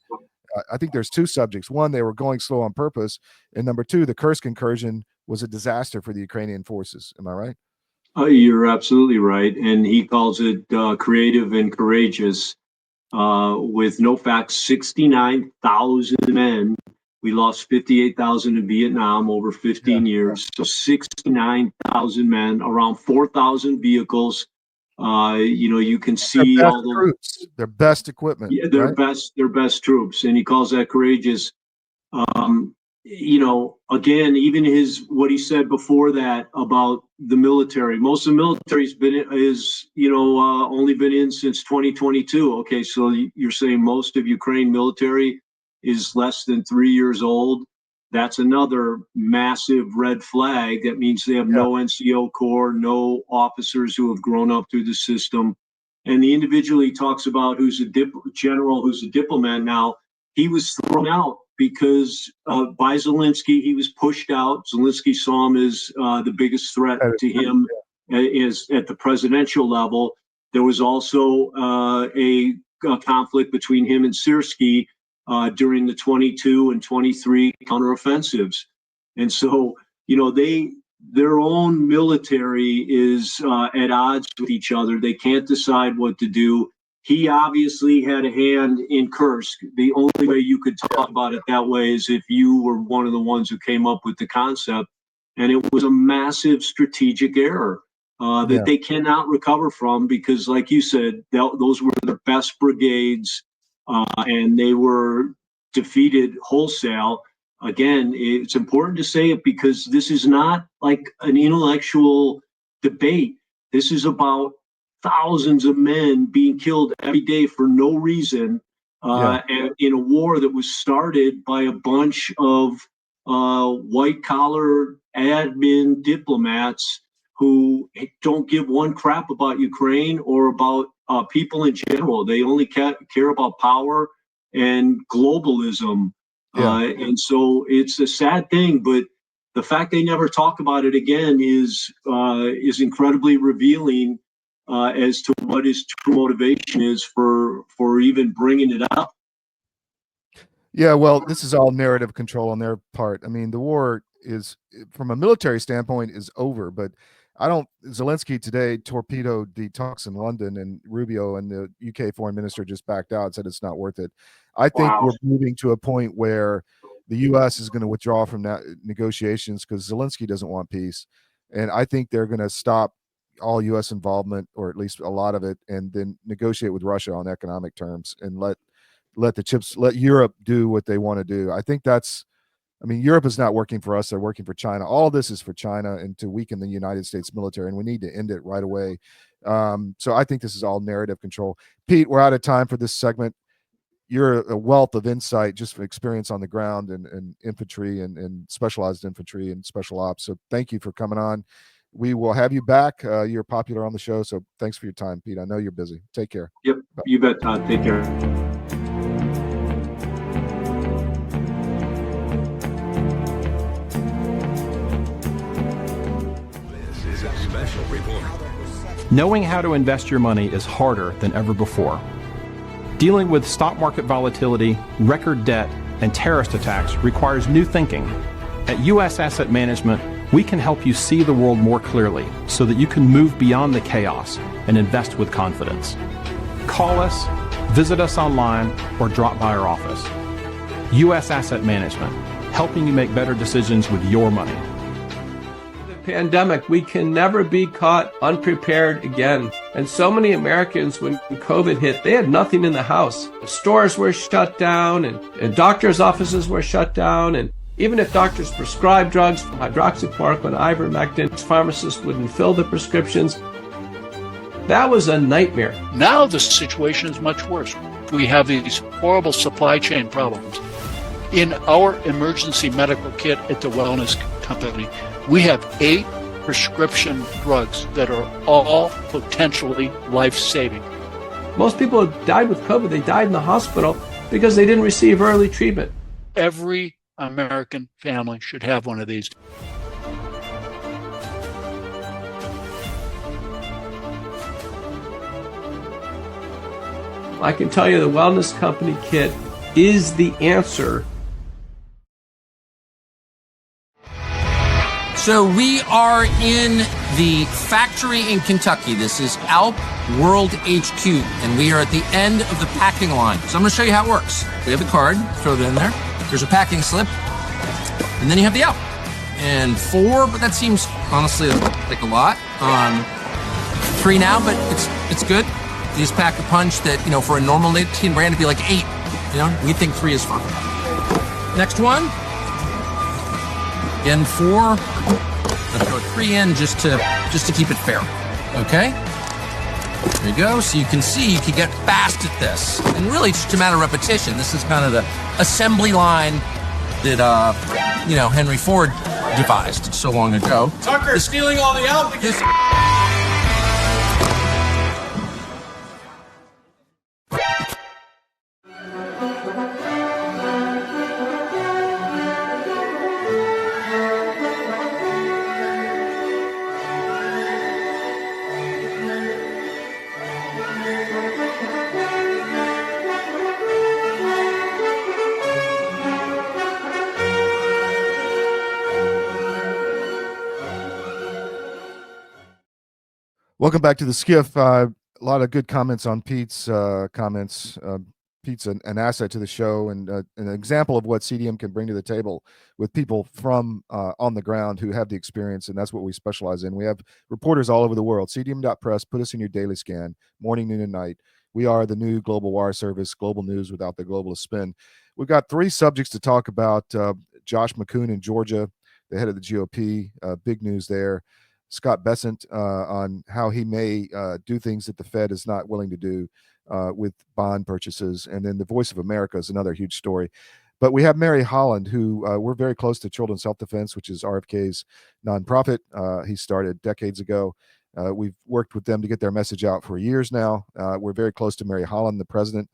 I think there's two subjects. One, they were going slow on purpose, and number two, the Kursk incursion was a disaster for the Ukrainian forces. Am I right? You're absolutely right. And he calls it creative and courageous. With no facts, 69,000 men. We lost 58,000 in Vietnam over 15 years. So 69,000 men, around 4,000 vehicles. You can see all the troops, their best equipment. Yeah, their best troops. And he calls that courageous. Again, even what he said before that about the military. Most of the military's only been in since 2022. Okay, so you're saying most of Ukraine military is less than 3 years old. That's another massive red flag. That means they have no NCO Corps, no officers who have grown up through the system. And the individual he talks about, who's a general, who's a diplomat now, he was thrown out because by Zelenskiy, he was pushed out. Zelenskiy saw him as the biggest threat to him is at the presidential level. There was also a conflict between him and Zelenskiy during the 22 and 23 counteroffensives. And so, their own military is at odds with each other. They can't decide what to do. He obviously had a hand in Kursk. The only way you could talk about it that way is if you were one of the ones who came up with the concept. And it was a massive strategic error that they cannot recover from because, like you said, those were their best brigades and they were defeated wholesale. Again, it's important to say it because this is not like an intellectual debate. This is about thousands of men being killed every day for no reason and in a war that was started by a bunch of white-collar admin diplomats who don't give one crap about Ukraine or about people in general. They only care about power and globalism. And so it's a sad thing, but the fact they never talk about it again is incredibly revealing as to what his true motivation is for even bringing it up. Yeah, well, this is all narrative control on their part. I mean, the war is, from a military standpoint, is over. But Zelenskiy today torpedoed the talks in London, and Rubio and the UK foreign minister just backed out and said it's not worth it. I think we're moving to a point where the U.S. is going to withdraw from that negotiations because Zelenskiy doesn't want peace. And I think they're going to stop all U.S. involvement, or at least a lot of it, and then negotiate with Russia on economic terms and let Europe do what they want to do. I think Europe is not working for us. They're working for China. All this is for China and to weaken the United States military, and we need to end it right away. So I think this is all narrative control. Pete, we're out of time for this segment. You're a wealth of insight, just from experience on the ground and infantry and specialized infantry and special ops. So thank you for coming on. We will have you back. You're popular on the show, so thanks for your time, Pete. I know you're busy. Take care. Yep, bye. You bet, Todd. Take care. This is a special report. Knowing how to invest your money is harder than ever before. Dealing with stock market volatility, record debt, and terrorist attacks requires new thinking. At U.S. Asset Management, we can help you see the world more clearly so that you can move beyond the chaos and invest with confidence. Call us, visit us online, or drop by our office. U.S. Asset Management, helping you make better decisions with your money. pandemic, we can never be caught unprepared again. And so many Americans, when COVID hit, they had nothing in the house. Stores were shut down and doctors' offices were shut down. And even if doctors prescribed drugs, hydroxychloroquine, ivermectin, pharmacists wouldn't fill the prescriptions. That was a nightmare. Now the situation is much worse. We have these horrible supply chain problems. In our emergency medical kit at the Wellness Company, we have 8 prescription drugs that are all potentially life-saving. Most people who died with COVID, they died in the hospital because they didn't receive early treatment. Every American family should have one of these. I can tell you the Wellness Company kit is the answer. So we are in the factory in Kentucky. This is Alp World HQ, and we are at the end of the packing line. So I'm going to show you how it works. We have the card, throw it in there. There's a packing slip, and then you have the Alp. And 4, but that seems honestly like a lot. 3 now, but it's good. You just pack a punch that, you know, for a normal nicotine brand, it'd be like 8. You know, we think 3 is fine. Next one. Again, 4. Let's throw 3 in just to keep it fair. Okay? There you go. So you can see you can get fast at this. And really, it's just a matter of repetition. This is kind of the assembly line that, you know, Henry Ford devised so long ago. Tucker's stealing all the Alp because... Welcome back to the SCIF. A lot of good comments on Pete's comments. Pete's an asset to the show and an example of what CDM can bring to the table with people from on the ground who have the experience, and that's what we specialize in. We have reporters all over the world. CDM.press, put us in your daily scan, morning, noon, and night. We are the new global wire service, global news without the globalist spin. We've got 3 subjects to talk about. Josh McKoon in Georgia, the head of the GOP, big news there. Scott Bessent on how he may do things that the Fed is not willing to do with bond purchases. And then the Voice of America is another huge story. But we have Mary Holland, who we're very close to Children's Self-Defense, which is RFK's nonprofit. He started decades ago. We've worked with them to get their message out for years now. We're very close to Mary Holland, the president.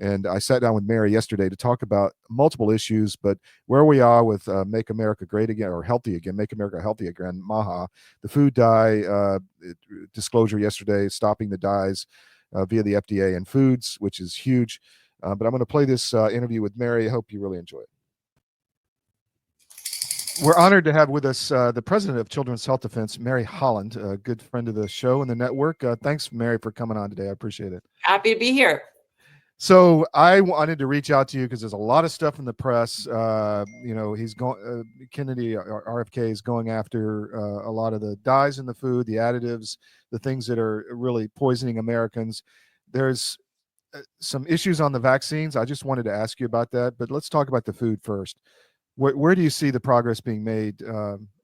And I sat down with Mary yesterday to talk about multiple issues, but where we are with Make America Great Again, or Healthy Again, Make America Healthy Again, MAHA, the food dye disclosure yesterday, stopping the dyes via the FDA and foods, which is huge. But I'm going to play this interview with Mary. I hope you really enjoy it. We're honored to have with us the president of Children's Self-Defense, Mary Holland, a good friend of the show and the network. Thanks, Mary, for coming on today. I appreciate it. Happy to be here. So I wanted to reach out to you because there's a lot of stuff in the press. You know, he's going, Kennedy, RFK is going after a lot of the dyes in the food, the additives, the things that are really poisoning Americans. There's some issues on the vaccines. I just wanted to ask you about that, but let's talk about the food first. Where do you see the progress being made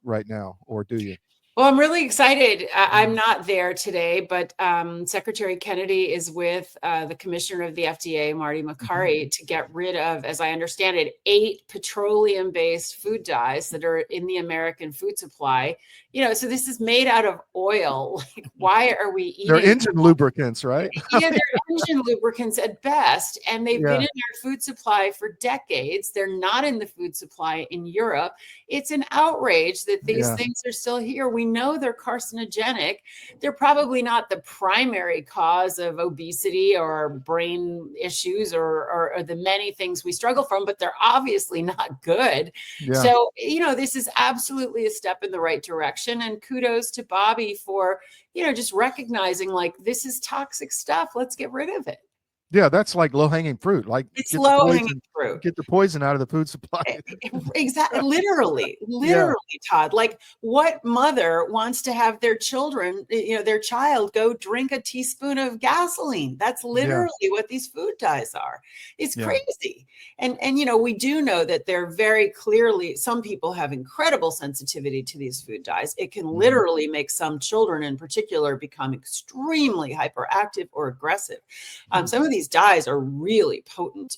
right now, or do you? Well, I'm really excited. I'm not there today, but Secretary Kennedy is with the commissioner of the FDA, Marty Makary, to get rid of, as I understand it, 8 petroleum-based food dyes that are in the American food supply. You know, so this is made out of oil. Like, why are we eating? They're engine lubricants, right? Yeah, they're engine lubricants at best, and they've been in our food supply for decades. They're not in the food supply in Europe. It's an outrage that these things are still here. We know they're carcinogenic. They're probably not the primary cause of obesity or brain issues or the many things we struggle from, but they're obviously not good. Yeah. So, you know, this is absolutely a step in the right direction. And kudos to Bobby for, you know, just recognizing like this is toxic stuff. Let's get rid of it. Yeah, that's like low-hanging fruit. Like It's low-hanging fruit. Get the poison out of the food supply. Exactly. Literally, Todd. Like, what mother wants to have their children, their child go drink a teaspoon of gasoline? That's literally what these food dyes are. It's crazy. And we do know that they're very clearly, some people have incredible sensitivity to these food dyes. It can literally make some children in particular become extremely hyperactive or aggressive. Some of these dyes are really potent.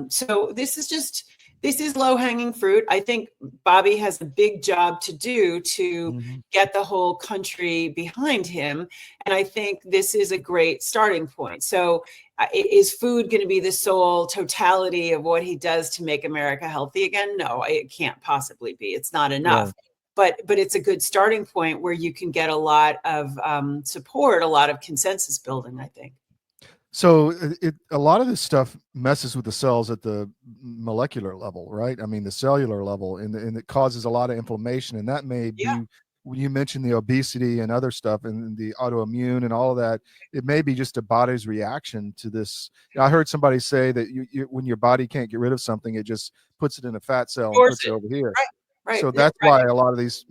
So this is low-hanging fruit. I think Bobby has a big job to do to get the whole country behind him. And I think this is a great starting point. So is food going to be the sole totality of what he does to make America healthy again? No, it can't possibly be. It's not enough. But it's a good starting point where you can get a lot of support, a lot of consensus building, I think. So a lot of this stuff messes with the cells at the molecular level, right? I mean, the cellular level, and it causes a lot of inflammation. And that may be, when you mentioned the obesity and other stuff and the autoimmune and all of that, it may be just a body's reaction to this. I heard somebody say that when your body can't get rid of something, it just puts it in a fat cell and puts it over here. Right. So that's why a lot of these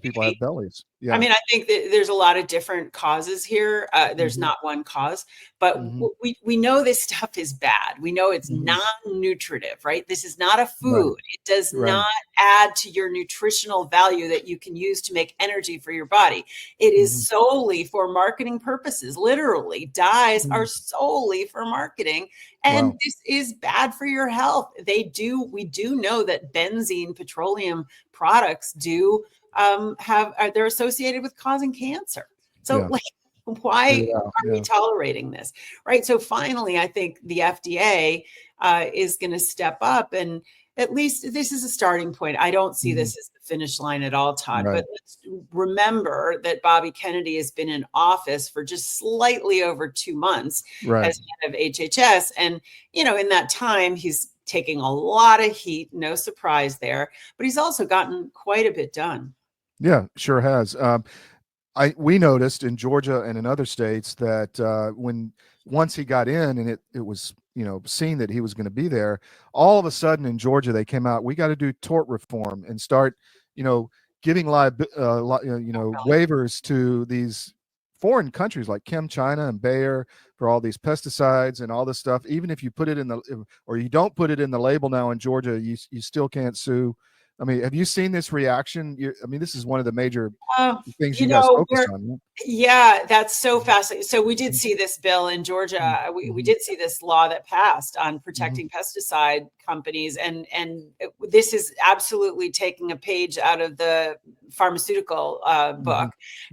people have bellies. Yeah. I mean, I think that there's a lot of different causes here. There's not one cause, but we know this stuff is bad. We know it's non-nutritive, right? This is not a food. It does not add to your nutritional value that you can use to make energy for your body. It is solely for marketing purposes. Literally, dyes are solely for marketing. And this is bad for your health. We do know that benzene, petroleum products they're associated with causing cancer. So why are we tolerating this? Right. So finally, I think the FDA is going to step up, and at least this is a starting point. I don't see this as the finish line at all, Todd, but let's remember that Bobby Kennedy has been in office for just slightly over 2 months as head of HHS. And, in that time, he's taking a lot of heat, no surprise there, but he's also gotten quite a bit done. Yeah, sure has. We noticed in Georgia and in other states that once he got in and it was seen that he was going to be there, all of a sudden in Georgia they came out, we got to do tort reform and start giving waivers to these foreign countries like China and Bayer for all these pesticides and all this stuff. Even if you put it or you don't put it in the label now in Georgia, you still can't sue. I mean, have you seen this reaction? This is one of the major things you guys focus on. Right? Yeah, that's so fascinating. So we did see this bill in Georgia. We did see this law that passed on protecting pesticide companies. And this is absolutely taking a page out of the pharmaceutical book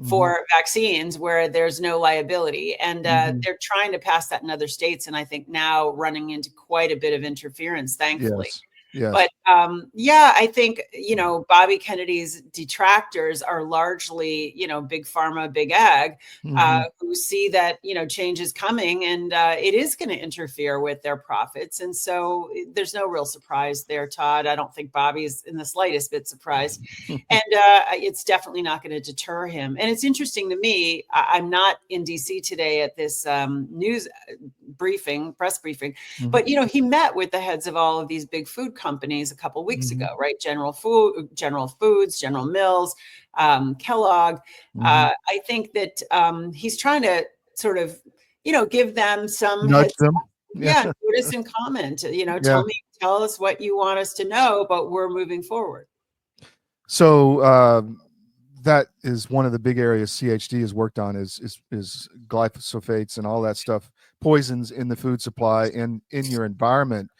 for vaccines where there's no liability. And they're trying to pass that in other states. And I think now running into quite a bit of interference, thankfully. Yes. But I think, Bobby Kennedy's detractors are largely, big pharma, big ag, who see that, change is coming and it is going to interfere with their profits. And so there's no real surprise there, Todd. I don't think Bobby's in the slightest bit surprised. And it's definitely not going to deter him. And it's interesting to me, I'm not in DC today at this press briefing, but, he met with the heads of all of these big food companies a couple weeks ago, right? General Foods, General Mills, Kellogg. I think that he's trying to sort of, give them some nudge them. Notice and comment. Tell us what you want us to know, but we're moving forward. So that is one of the big areas CHD has worked on is glyphosate and all that stuff, poisons in the food supply and in your environment.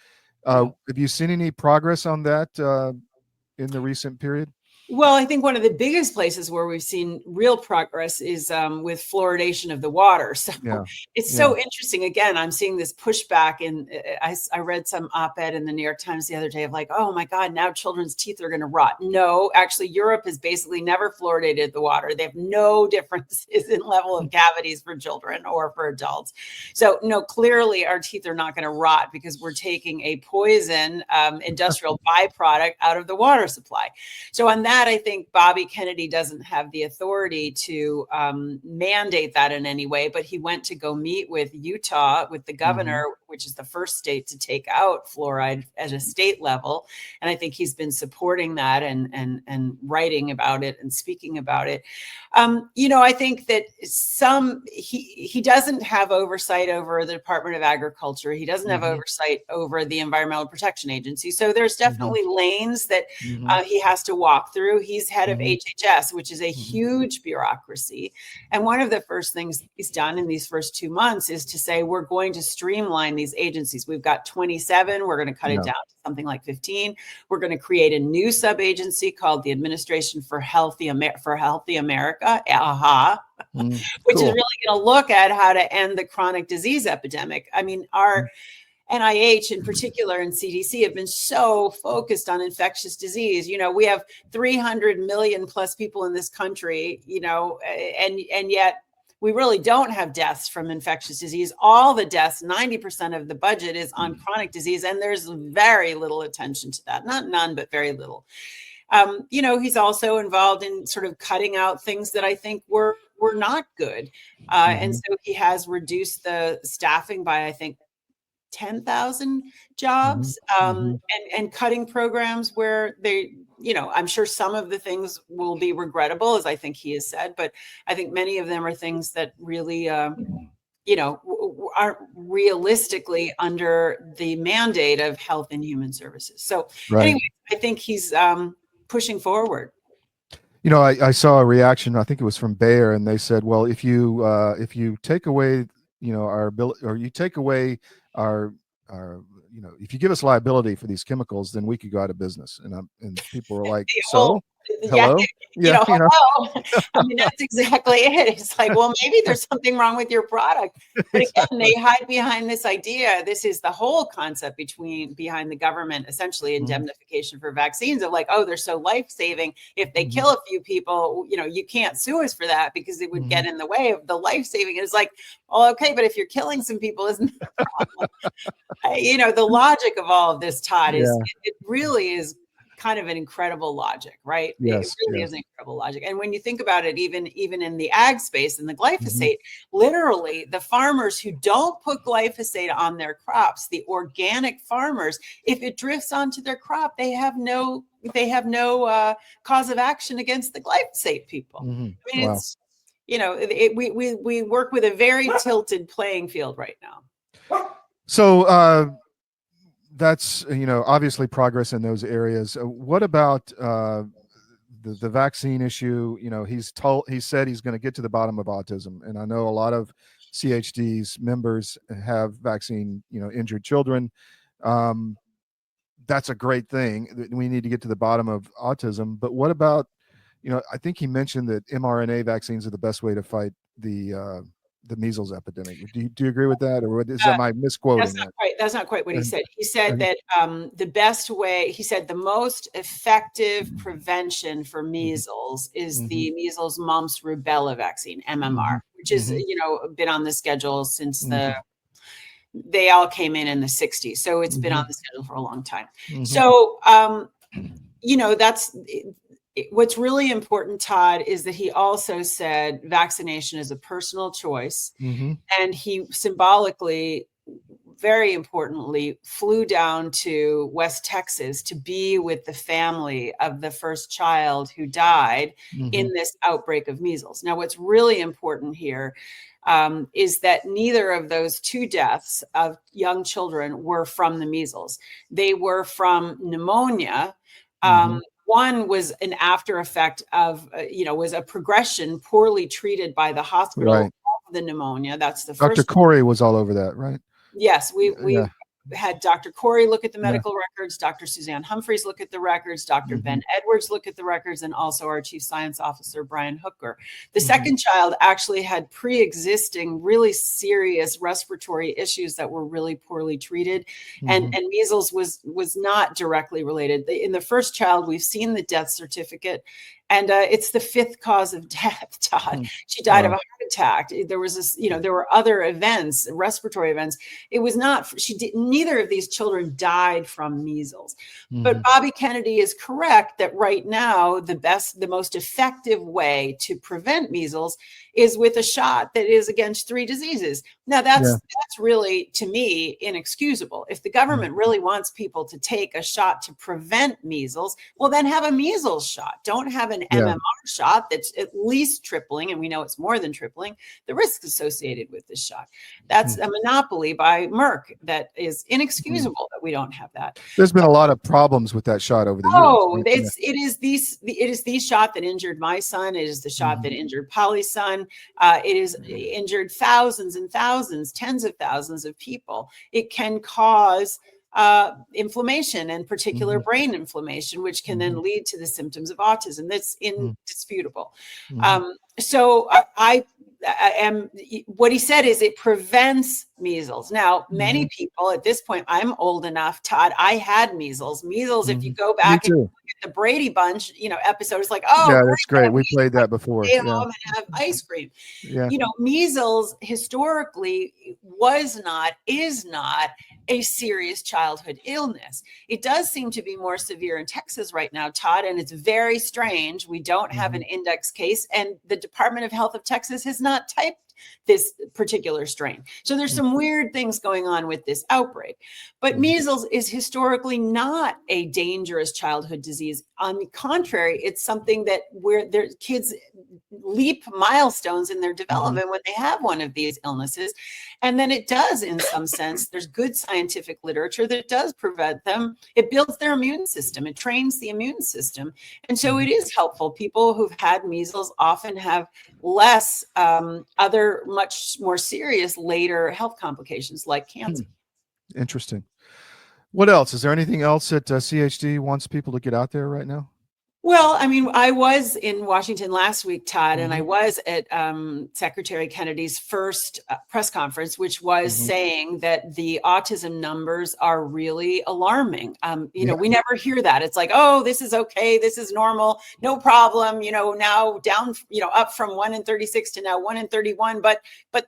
Have you seen any progress on that in the recent period? Well, I think one of the biggest places where we've seen real progress is with fluoridation of the water. So it's so interesting. Again, I'm seeing this pushback. And I read some op-ed in the New York Times the other day of like, oh my God, now children's teeth are going to rot. No, actually, Europe has basically never fluoridated the water. They have no differences in level of cavities for children or for adults. So no, clearly our teeth are not going to rot because we're taking a poison industrial byproduct out of the water supply. So on that, that, I think Bobby Kennedy doesn't have the authority to mandate that in any way, but he went to go meet with Utah, with the governor, which is the first state to take out fluoride at a state level. And I think he's been supporting that and writing about it and speaking about it. I think that he doesn't have oversight over the Department of Agriculture. He doesn't have oversight over the Environmental Protection Agency. So there's definitely lanes that he has to walk through. He's head of HHS, which is a huge bureaucracy. And one of the first things he's done in these first 2 months is to say, we're going to streamline these agencies. We've got 27. We're going to cut it down to something like 15. We're going to create a new sub-agency called the Administration for Healthy America, AHA, which is really going to look at how to end the chronic disease epidemic. I mean, our NIH in particular and CDC have been so focused on infectious disease. We have 300 million plus people in this country, and yet we really don't have deaths from infectious disease. All the deaths, 90% of the budget is on chronic disease, and there's very little attention to that. Not none, but very little. He's also involved in sort of cutting out things that I think were not good. And so he has reduced the staffing by, I think, 10,000 jobs, and cutting programs where they, I'm sure some of the things will be regrettable, as I think he has said, but I think many of them are things that really, aren't realistically under the mandate of Health and Human Services. So anyway, I think he's pushing forward. I saw a reaction, I think it was from Bayer, and they said, well, if you take away, our ability, or you take away our if you give us liability for these chemicals, then we could go out of business. And people were like, so hello? Hello. I mean, that's exactly it. It's like, well, maybe there's something wrong with your product. But again, they hide behind this idea. This is the whole concept behind the government, essentially indemnification for vaccines, of like, oh, they're so life-saving. If they kill a few people, you can't sue us for that because it would get in the way of the life-saving. It's like, well, okay, but if you're killing some people, isn't that a problem? The logic of all of this, Todd, is it really is kind of an incredible logic, right? Yes, it really is an incredible logic. And when you think about it, even in the ag space and the glyphosate, literally the farmers who don't put glyphosate on their crops, the organic farmers, if it drifts onto their crop, they have no cause of action against the glyphosate people. I mean, it's, we work with a very tilted playing field right now. So that's obviously progress in those areas. What about the vaccine issue? He said he's going to get to the bottom of autism, and I know a lot of CHD's members have vaccine injured children. That's a great thing. We need to get to the bottom of autism. But what about I think he mentioned that mRNA vaccines are the best way to fight the measles epidemic. Do you agree with that, or is that my misquoting? That's not quite what he said. He said that the best way, he said the most effective prevention for measles is the measles, mumps, rubella vaccine, MMR, which is been on the schedule since they all came in the 60s. So it's been on the schedule for a long time. So that's what's really important, Todd, is that he also said vaccination is a personal choice. And he symbolically, very importantly, flew down to West Texas to be with the family of the first child who died in this outbreak of measles. Now, what's really important here is that neither of those two deaths of young children were from the measles. They were from pneumonia. One was an after effect of, was a progression poorly treated by the hospital of the pneumonia. That's the first. Dr. Corey was all over that, right? Yes, we had Dr. Corey look at the medical records, Dr. Suzanne Humphreys look at the records, Dr. Ben Edwards look at the records, and also our Chief Science Officer, Brian Hooker. The second child actually had pre-existing, really serious respiratory issues that were really poorly treated, and measles was not directly related. In the first child, we've seen the death certificate, and it's the 5th cause of death, Todd. She died of a heart attacked. There was this, there were other events, respiratory events. It was not, neither of these children died from measles. But Bobby Kennedy is correct that right now, the most effective way to prevent measles is with a shot that is against 3 diseases. Now that's really, to me, inexcusable. If the government really wants people to take a shot to prevent measles, well, then have a measles shot. Don't have an MMR shot that's at least tripling, and we know it's more than tripling, the risks associated with this shot. That's a monopoly by Merck that is inexcusable that we don't have that. There's been a lot of problems with that shot over the years. It is the shot that injured my son. It is the shot that injured Polly's son. It has injured thousands and thousands, tens of thousands of people. It can cause inflammation, and particular brain inflammation, which can then lead to the symptoms of autism. That's indisputable. So I am, what he said is it prevents measles. Now, many people at this point, I'm old enough, Todd, I had measles. Measles, if you go back and look at the Brady Bunch, episode, it's like, oh, yeah, that's great. We played that before. Stay home and have ice cream. Measles historically is not a serious childhood illness. It does seem to be more severe in Texas right now, Todd, and it's very strange. We don't have an index case, and the Department of Health of Texas has not typed this particular strain. So there's some weird things going on with this outbreak. But measles is historically not a dangerous childhood disease. On the contrary, it's something that where their kids leap milestones in their development when they have one of these illnesses. And then it does, in some sense, there's good scientific literature that does prevent them. It builds their immune system. It trains the immune system. And so it is helpful. People who've had measles often have less other much more serious later health complications like cancer. Interesting. What else? Is there anything else that CHD wants people to get out there right now? Well, I mean, I was in Washington last week, Todd, and I was at Secretary Kennedy's first press conference, which was saying that the autism numbers are really alarming. We never hear that. It's like, oh, this is okay. This is normal. No problem. Now down, up from 1 in 36 to now 1 in 31, but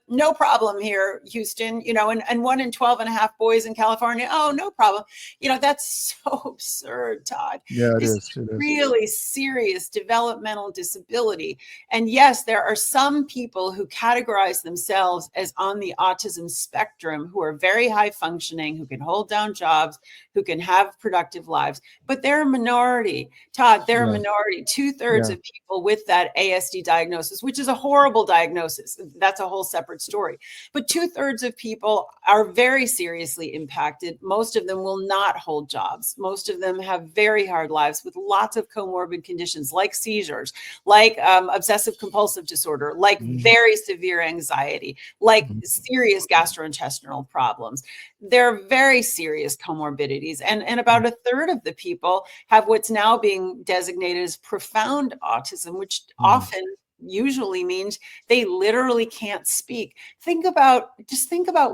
no problem here, Houston, and 1 in 12 and a half boys in California. Oh, no problem. That's so absurd, Todd. Yeah, it is. It is really serious developmental disability. And yes, there are some people who categorize themselves as on the autism spectrum who are very high functioning, who can hold down jobs, who can have productive lives, but they're a minority. Todd, they're a minority. 2/3 of people with that ASD diagnosis, which is a horrible diagnosis. That's a whole separate story. But 2/3 of people are very seriously impacted. Most of them will not hold jobs. Most of them have very hard lives with lots of comorbid conditions like seizures, like obsessive compulsive disorder, like very severe anxiety, like serious gastrointestinal problems. They're very serious comorbidities. And about 1/3 of the people have what's now being designated as profound autism, which often usually means they literally can't speak. Think about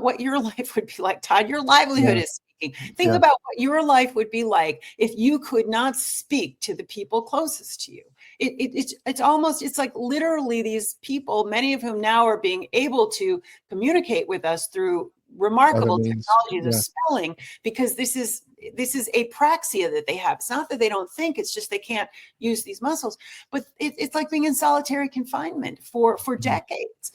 what your life would be like, Todd. Your livelihood is speaking. Think about what your life would be like if you could not speak to the people closest to you. It's like literally these people, many of whom now are being able to communicate with us through remarkable technologies of spelling, because this is apraxia that they have. It's not that they don't think, it's just they can't use these muscles. But it's like being in solitary confinement for decades.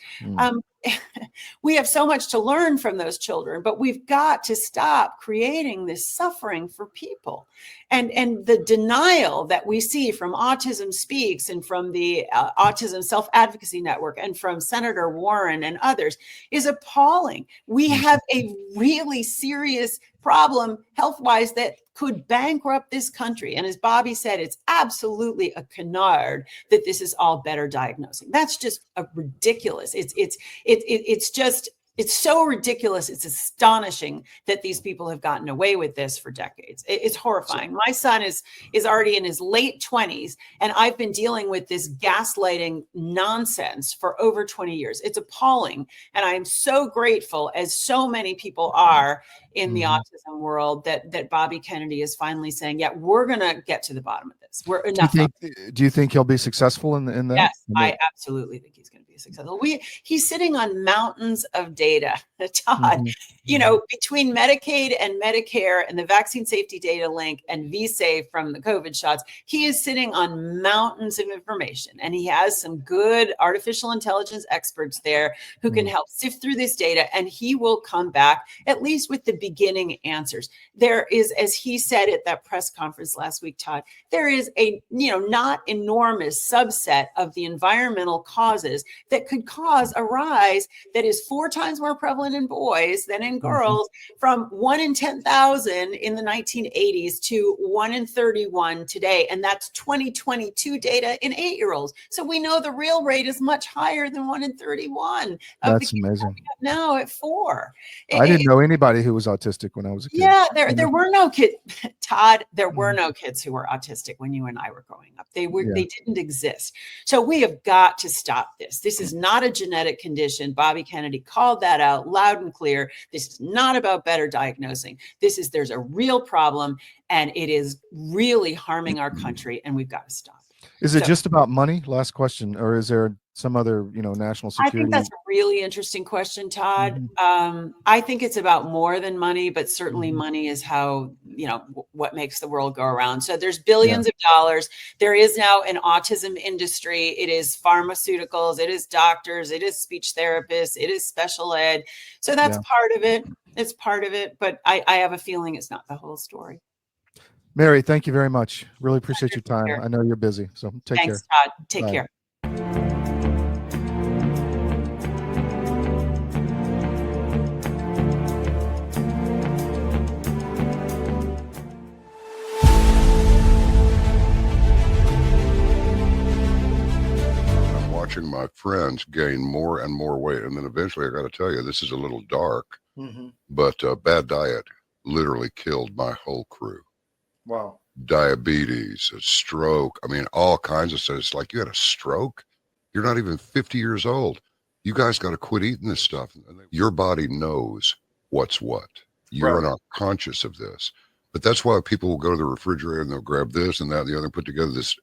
We have so much to learn from those children, but we've got to stop creating this suffering for people. And the denial that we see from Autism Speaks and from the Autism Self-Advocacy Network and from Senator Warren and others is appalling. We have a really serious problem health-wise that could bankrupt this country. And as Bobby said, it's absolutely a canard that this is all better diagnosing. That's just a ridiculous. It's so ridiculous. It's astonishing that these people have gotten away with this for decades. It's horrifying. My son is already in his late 20s, and I've been dealing with this gaslighting nonsense for over 20 years. It's appalling. And I'm so grateful, as so many people are in the autism world, that Bobby Kennedy is finally saying, yeah, we're going to get to the bottom of this. We're enough. Do you think he'll be successful in that? Yes, I absolutely think he's going to be. be successful. He's sitting on mountains of data, Todd. You know, between Medicaid and Medicare and the vaccine safety data link and VSafe from the COVID shots, he is sitting on mountains of information, and he has some good artificial intelligence experts there who can help sift through this data, and he will come back at least with the beginning answers. There is, as he said at that press conference last week, Todd, there is a, not enormous subset of the environmental causes that could cause a rise that is 4 times more prevalent in boys than in girls, from 1 in 10,000 in the 1980s to 1 in 31 today. And that's 2022 data in 8-year-olds. So we know the real rate is much higher than 1 in 31. That's amazing. Now at 4. I didn't know anybody who was autistic when I was a kid. Yeah, there were no kids, Todd. There were no kids who were autistic when you and I were growing up. They didn't exist. So we have got to stop this. This is not a genetic condition. Bobby Kennedy called that out loud and clear. This is not about better diagnosing. There's a real problem, and it is really harming our country, and we've got to stop. Is it just about money? Last question, or is there some other, national security? I think that's a really interesting question, Todd. I think it's about more than money, but certainly money is how, what makes the world go around. So there's billions of dollars. There is now an autism industry. It is pharmaceuticals. It is doctors. It is speech therapists. It is special ed. So that's part of it. It's part of it, but I have a feeling it's not the whole story. Mary, thank you very much. Really appreciate your time. I know you're busy, so take care. Thanks, Todd. Take care. I'm watching my friends gain more and more weight, and then eventually I got to tell you, this is a little dark, but bad diet literally killed my whole crew. Wow. Diabetes, a stroke. I mean, all kinds of stuff. It's like, you had a stroke? You're not even 50 years old. You guys got to quit eating this stuff. Your body knows what's what. You're not conscious of this. But that's why people will go to the refrigerator and they'll grab this and that and the other and put together this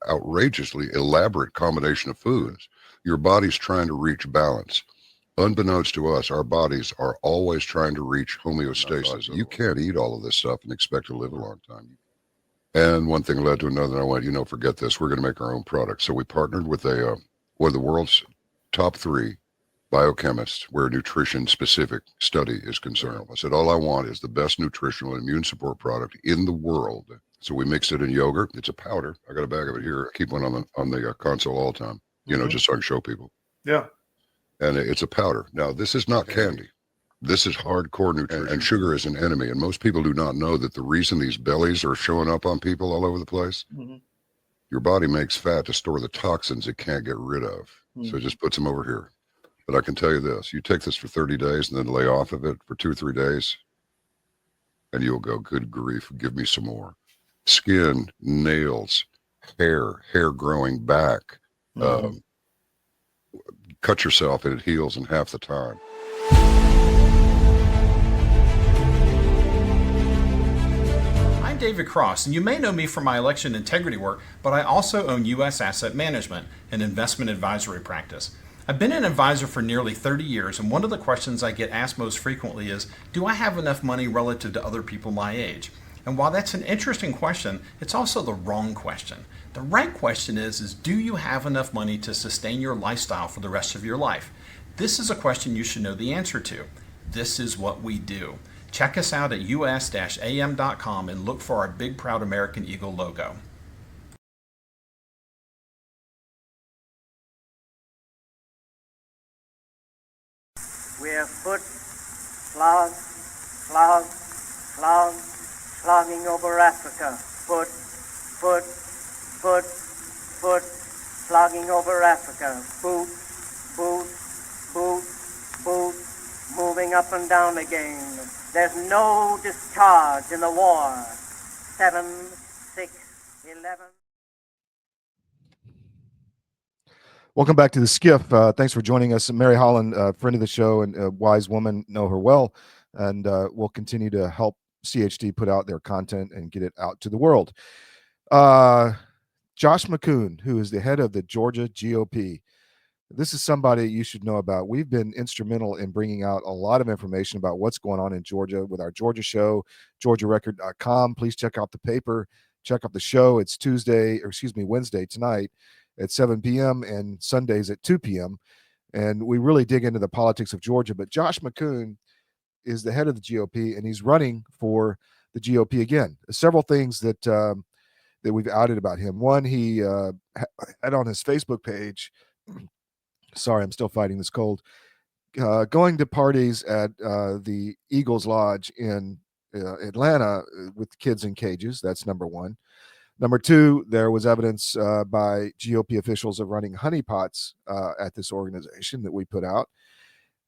outrageously elaborate combination of foods. Your body's trying to reach balance. Unbeknownst to us, our bodies are always trying to reach homeostasis. You can't eat all of this stuff and expect to live a long time. And one thing led to another, and I went, forget this. We're going to make our own product. So we partnered with one of the world's top 3 biochemists where nutrition-specific study is concerned. I said, all I want is the best nutritional and immune support product in the world. So we mixed it in yogurt. It's a powder. I got a bag of it here. I keep one on the console all the time, just so I can show people. Yeah. And it's a powder. Now, this is not candy. This is hardcore nutrition. And sugar is an enemy. And most people do not know that the reason these bellies are showing up on people all over the place, your body makes fat to store the toxins it can't get rid of. So it just puts them over here. But I can tell you this, you take this for 30 days and then lay off of it for 2 or 3 days, and you'll go, good grief, give me some more. Skin, nails, hair growing back, cut yourself and it heals in half the time. I'm David Cross, and you may know me from my election integrity work, but I also own U.S. Asset Management, an investment advisory practice. I've been an advisor for nearly 30 years, and one of the questions I get asked most frequently is, do I have enough money relative to other people my age? And while that's an interesting question, it's also the wrong question. The right question is do you have enough money to sustain your lifestyle for the rest of your life? This is a question you should know the answer to. This is what we do. Check us out at us-am.com and look for our big proud American Eagle logo. We're slogging over Africa. Foot, slogging over Africa. Boot, moving up and down again. There's no discharge in the war. 7, 6, 11. Welcome back to the SCIF. Thanks for joining us. Mary Holland, friend of the show and a wise woman, know her well, and we'll continue to help CHD put out their content and get it out to the world. Josh McKoon, who is the head of the Georgia GOP, This is somebody you should know about. We've been instrumental in bringing out a lot of information about what's going on in Georgia with our Georgia show, GeorgiaRecord.com. Please check out the paper, check out the show. It's Wednesday tonight at 7 p.m. and Sundays at 2 p.m. And we really dig into the politics of Georgia. But Josh McKoon is the head of the GOP, and he's running for the GOP again. Several things that that we've outed about him. One, he had on his Facebook page, sorry, I'm still fighting this cold, going to parties at the Eagles Lodge in Atlanta with kids in cages. That's number one. Number two, there was evidence by GOP officials of running honeypots at this organization that we put out.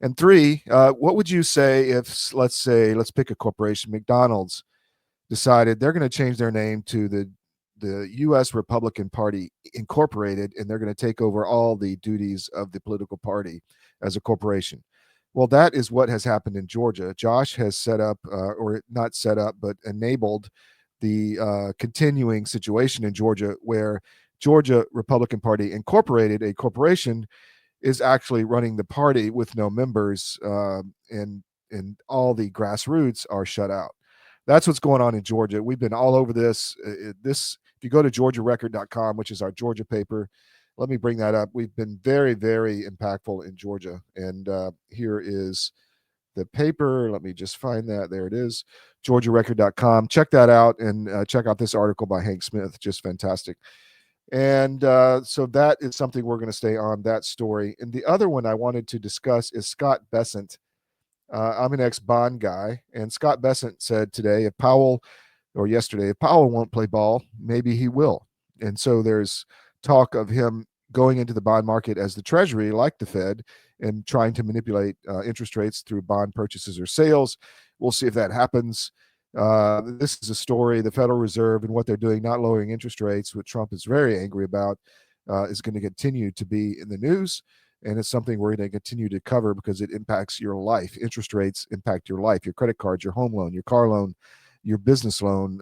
And three, what would you say if, let's pick a corporation, McDonald's, decided they're going to change their name to the U.S. Republican Party Incorporated, and they're going to take over all the duties of the political party as a corporation? Well, that is what has happened in Georgia. Josh has set up, or not set up, but enabled the continuing situation in Georgia where Georgia Republican Party Incorporated, a corporation, is actually running the party with no members, and all the grassroots are shut out. That's what's going on in Georgia. We've been all over this. If you go to GeorgiaRecord.com, which is our Georgia paper, let me bring that up. We've been very, very impactful in Georgia. And here is the paper. Let me just find that. There it is, GeorgiaRecord.com. Check that out, and check out this article by Hank Smith. Just fantastic. And so that is something we're going to stay on, that story. And the other one I wanted to discuss is Scott Bessent. I'm an ex-Bond guy, and Scott Bessent said today, if Powell won't play ball, maybe he will. And so there's talk of him going into the bond market as the Treasury, like the Fed, and trying to manipulate interest rates through bond purchases or sales. We'll see if that happens. This is a story, the Federal Reserve and what they're doing, not lowering interest rates, which Trump is very angry about, is going to continue to be in the news. And it's something we're going to continue to cover because it impacts your life. Interest rates impact your life, your credit cards, your home loan, your car loan, your business loan,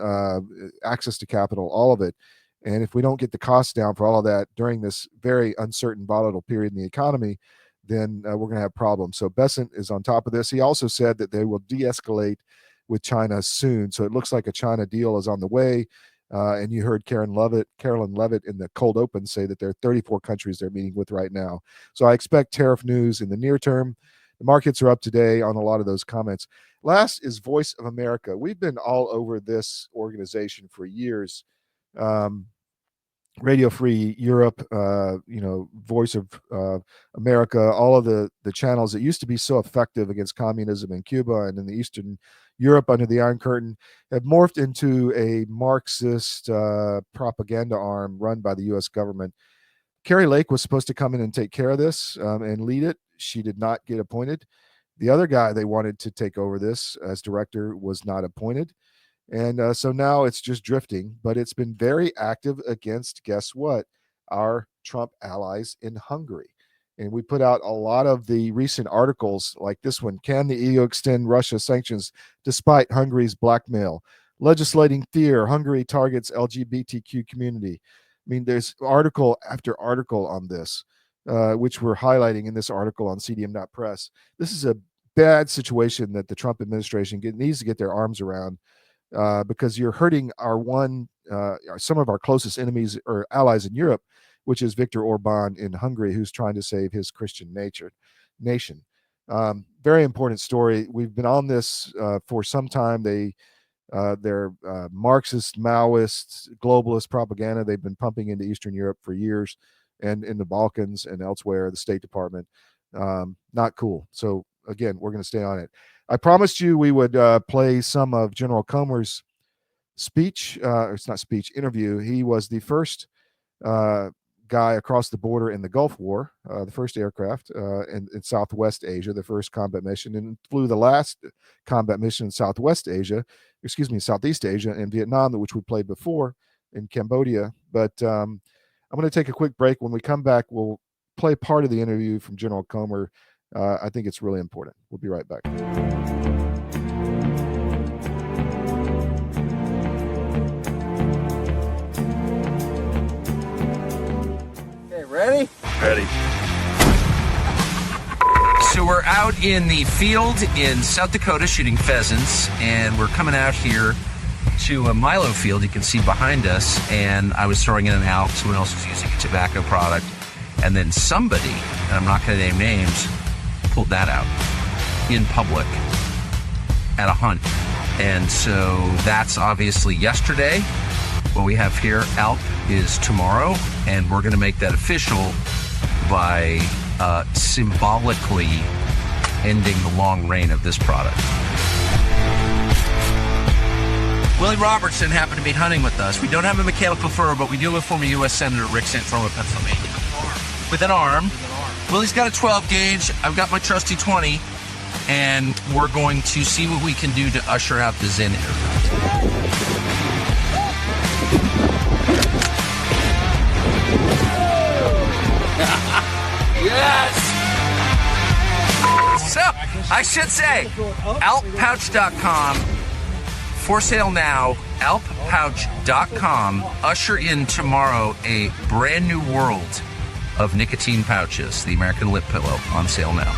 access to capital, all of it. And if we don't get the costs down for all of that during this very uncertain, volatile period in the economy, then we're going to have problems. So Bessent is on top of this. He also said that they will de-escalate with China soon. So it looks like a China deal is on the way. And you heard Carolyn Levitt in the cold open say that there are 34 countries they're meeting with right now. So I expect tariff news in the near term. The markets are up today on a lot of those comments. Last is Voice of America. We've been all over this organization for years. Radio Free Europe, Voice of America, all of the channels that used to be so effective against communism in Cuba and in the Eastern Europe under the Iron Curtain have morphed into a Marxist propaganda arm run by the U.S. government. Carrie Lake was supposed to come in and take care of this and lead it. She did not get appointed. The other guy they wanted to take over this as director was not appointed. And so now it's just drifting, but it's been very active against, guess what, our Trump allies in Hungary. And we put out a lot of the recent articles like this one. Can the EU extend Russia sanctions despite Hungary's blackmail? Legislating fear, Hungary targets LGBTQ community. I mean, there's article after article on this, which we're highlighting in this article on CDM.press. This is a bad situation that the Trump administration needs to get their arms around. Because you're hurting some of our closest enemies or allies in Europe, which is Viktor Orban in Hungary, who's trying to save his Christian nation. Very important story. We've been on this for some time. They're Marxist, Maoist, globalist propaganda they've been pumping into Eastern Europe for years, and in the Balkans and elsewhere, the State Department. Not cool. So again, we're going to stay on it. I promised you we would play some of General Comer's speech. It's not speech, interview. He was the first guy across the border in the Gulf War, the first aircraft in Southwest Asia, the first combat mission, and flew the last combat mission in Southeast Asia and Vietnam, which we played before in Cambodia. But I'm going to take a quick break. When we come back, we'll play part of the interview from General Comer. I think it's really important. We'll be right back. Okay, ready? Ready. So we're out in the field in South Dakota shooting pheasants, and we're coming out here to a milo field you can see behind us, and I was throwing in an ALP. Someone else was using a tobacco product, and then somebody, and I'm not going to name names, pulled that out in public at a hunt. And so that's obviously yesterday. What we have here, ALP, is tomorrow, and we're going to make that official by symbolically ending the long reign of this product. Willie Robertson happened to be hunting with us. We don't have a mechanical fur, but we do have former U.S. Senator Rick Santorum of Pennsylvania. With an arm. Willie's got a 12 gauge. I've got my trusty 20. And we're going to see what we can do to usher out the Zen aircraft. Yes! So, I should say, alppouch.com, for sale now, alppouch.com. Usher in tomorrow a brand new world of nicotine pouches, the American Lip Pillow, on sale now.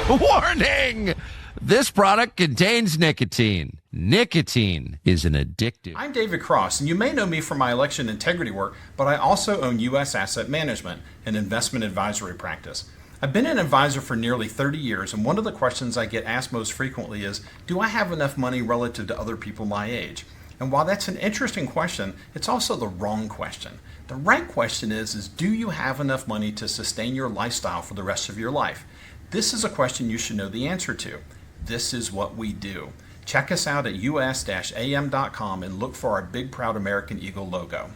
Warning! This product contains nicotine. Nicotine is an addictive. I'm David Cross, and you may know me from my election integrity work, but I also own U.S. Asset Management, an investment advisory practice. I've been an advisor for nearly 30 years, and one of the questions I get asked most frequently is, do I have enough money relative to other people my age? And while that's an interesting question, it's also the wrong question. The right question is do you have enough money to sustain your lifestyle for the rest of your life? This is a question you should know the answer to. This is what we do. Check us out at us-am.com and look for our big, proud American Eagle logo.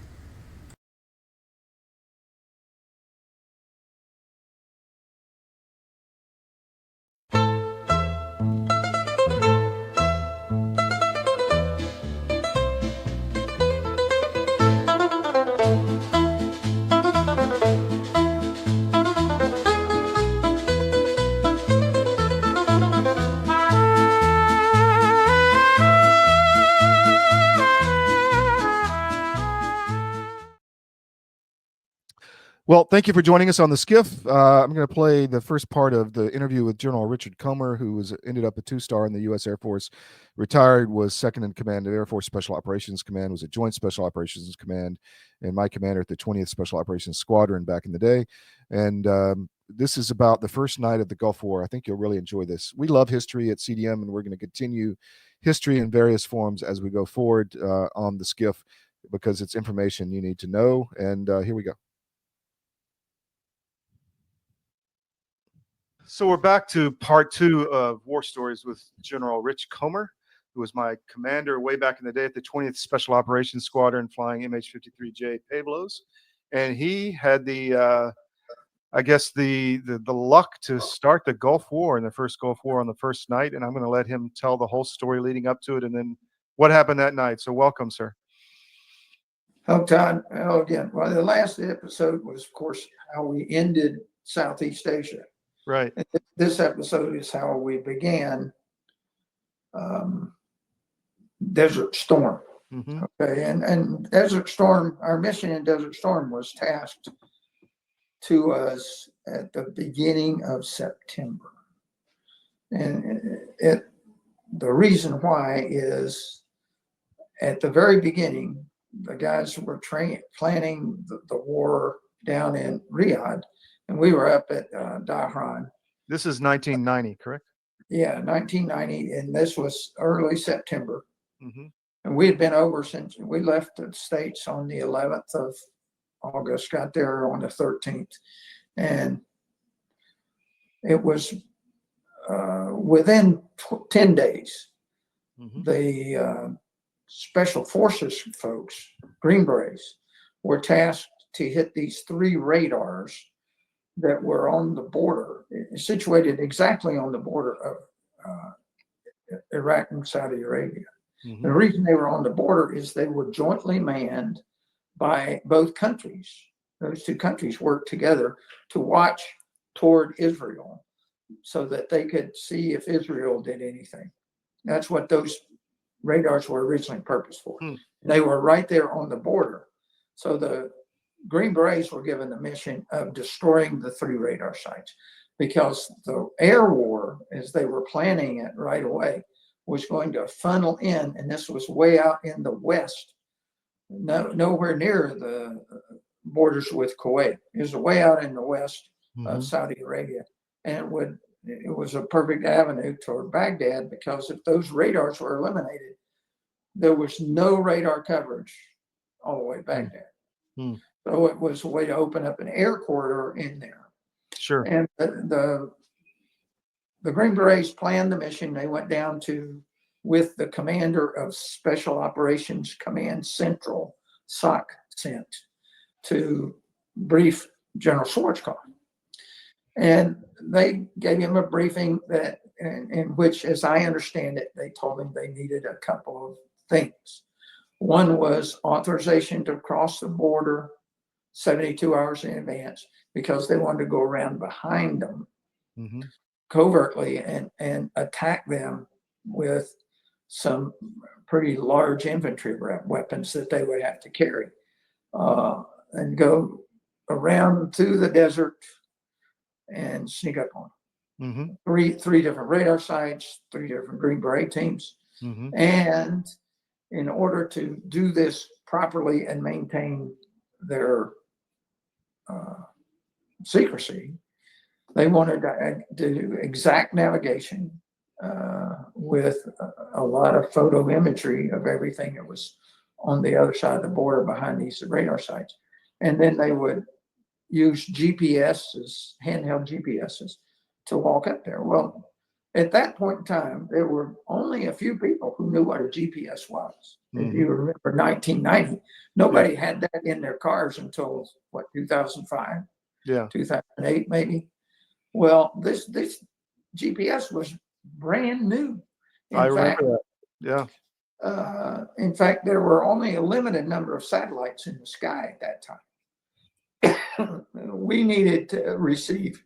Well, thank you for joining us on the SCIF. I'm going to play the first part of the interview with General Richard Comer, who ended up a 2-star in the U.S. Air Force, retired, was second in command of Air Force Special Operations Command, was at Joint Special Operations Command, and my commander at the 20th Special Operations Squadron back in the day. And this is about the first night of the Gulf War. I think you'll really enjoy this. We love history at CDM, and we're going to continue history in various forms as we go forward on the SCIF, because it's information you need to know. And here we go. So we're back to part 2 of War Stories with General Rich Comer, who was my commander way back in the day at the 20th Special Operations Squadron, flying MH-53J Pueblos. And he had the, I guess, the luck to start the Gulf War, in the first Gulf War, on the first night. And I'm going to let him tell the whole story leading up to it and then what happened that night. So welcome, sir. Oh, Todd. Oh, again. Well, the last episode was, of course, how we ended Southeast Asia. Right. And this episode is how we began Desert Storm. Mm-hmm. Okay, and Desert Storm, our mission in Desert Storm was tasked to us at the beginning of September. And the reason why is at the very beginning, the guys were planning the war down in Riyadh, and we were up at Dahran. This is 1990, correct? Yeah, 1990, and this was early September. Mm-hmm. And we had been over since we left the States on the 11th of August, got there on the 13th. And it was within 10 days, the Special Forces folks, Green Berets, were tasked to hit these 3 radars that were on the border, situated exactly on the border of Iraq and Saudi Arabia. Mm-hmm. The reason they were on the border is they were jointly manned by both countries. Those 2 countries worked together to watch toward Israel so that they could see if Israel did anything. That's what those radars were originally purposed for. They were right there on the border. So the Green Berets were given the mission of destroying the 3 radar sites. because the air war, as they were planning it right away, was going to funnel in, and this was way out in the west, nowhere near the borders with Kuwait. It was way out in the west of Saudi Arabia, and it was a perfect avenue toward Baghdad, because if those radars were eliminated, there was no radar coverage all the way to Baghdad. So it was a way to open up an air corridor in there. Sure. And the Green Berets planned the mission. They went down with the commander of Special Operations Command Central, SOC sent, to brief General Schwarzkopf. And they gave him a briefing in which, as I understand it, they told him they needed a couple of things. One was authorization to cross the border 72 hours in advance, because they wanted to go around behind them covertly and attack them with some pretty large infantry weapons that they would have to carry, and go around through the desert and sneak up on them. Three different radar sites, 3 different Green Beret teams. And in order to do this properly and maintain their secrecy, they wanted to do exact navigation with a lot of photo imagery of everything that was on the other side of the border behind these radar sites. And then they would use GPSs, handheld GPSs, to walk up there. Well, at that point in time, there were only a few people who knew what a GPS was. If you remember 1990, nobody had that in their cars until, 2005? Yeah. 2008, maybe. Well, this GPS was brand new. I remember that. Yeah. In fact, there were only a limited number of satellites in the sky at that time. We needed to receive.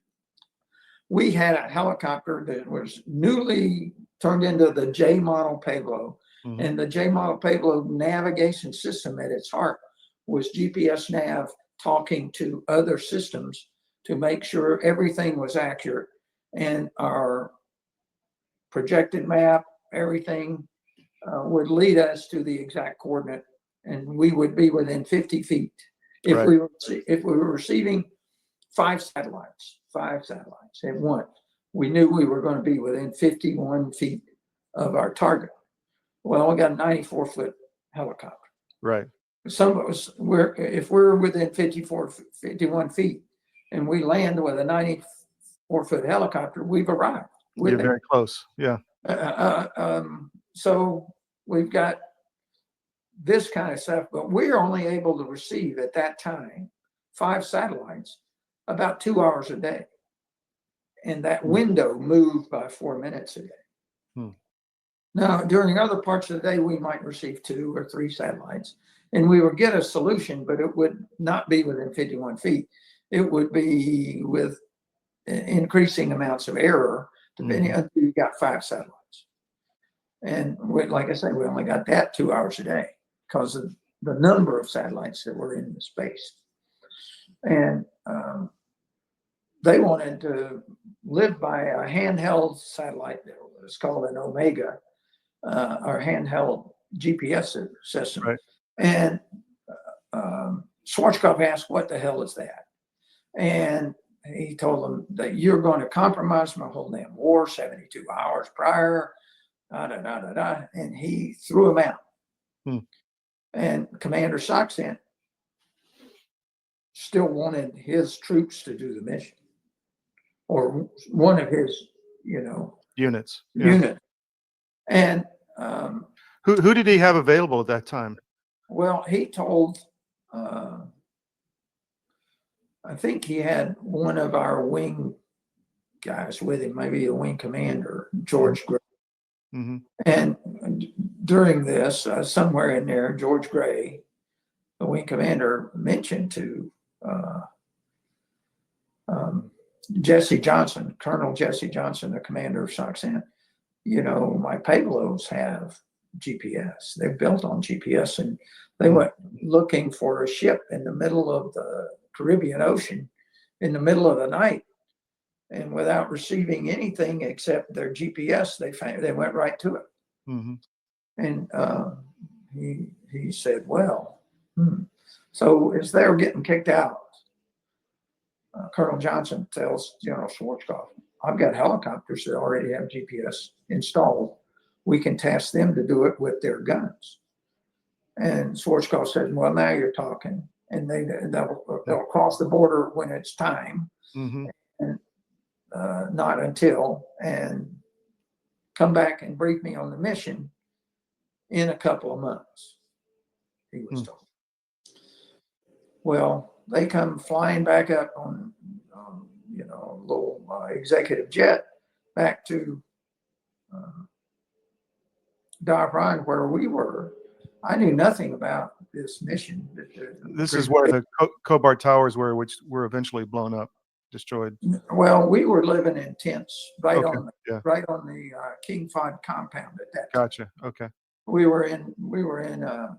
We had a helicopter that was newly turned into the J model payload, and the J model payload navigation system at its heart was GPS nav talking to other systems to make sure everything was accurate, and our projected map, everything would lead us to the exact coordinate, and we would be within 50 feet. If we were receiving 5 satellites at once, we knew we were going to be within 51 feet of our target. Well, we got a 94-foot helicopter. Right. Some of us, if we're within 51 feet and we land with a 94-foot helicopter, we've arrived. You're very close. Yeah. So we've got this kind of stuff, but we're only able to receive at that time 5 satellites about 2 hours a day. And that window moved by 4 minutes a day. Now, during other parts of the day, we might receive 2 or 3 satellites, and we would get a solution, but it would not be within 51 feet. It would be with increasing amounts of error, depending until you got 5 satellites. And like I said, we only got that 2 hours a day because of the number of satellites that were in the space. And they wanted to live by a handheld satellite that was called an Omega, or handheld GPS system. Right. And Schwarzkopf asked, "What the hell is that?" And he told them that you're going to compromise my whole damn war 72 hours prior, and he threw him out. And Commander Saxent still wanted his troops to do the mission, or one of his, units. Unit. And who did he have available at that time? Well, he told, I think he had one of our wing guys with him, maybe a wing commander, George Gray. And during this, somewhere in there, George Gray, the wing commander, mentioned to Jesse Johnson, Colonel Jesse Johnson, the commander of Saxent, my payloads have GPS. They're built on GPS, and they went looking for a ship in the middle of the Caribbean Ocean in the middle of the night and without receiving anything except their GPS, they went right to it. Mm-hmm. And he said, well, so as they're getting kicked out, Colonel Johnson tells General Schwarzkopf, I've got helicopters that already have GPS installed. We can task them to do it with their guns. And Schwarzkopf said, well, now you're talking. And they'll cross the border when it's time, Mm-hmm. and not until, and come back and brief me on the mission in a couple of months, he was told. Well, they come flying back up on a little executive jet back to Darfran, where we were. I knew nothing about this mission. This is where the Cobart Towers were, which were eventually blown up, destroyed. Well, we were living in tents right Okay, on the yeah. King Fahd compound at that time. Gotcha. Okay. We were in a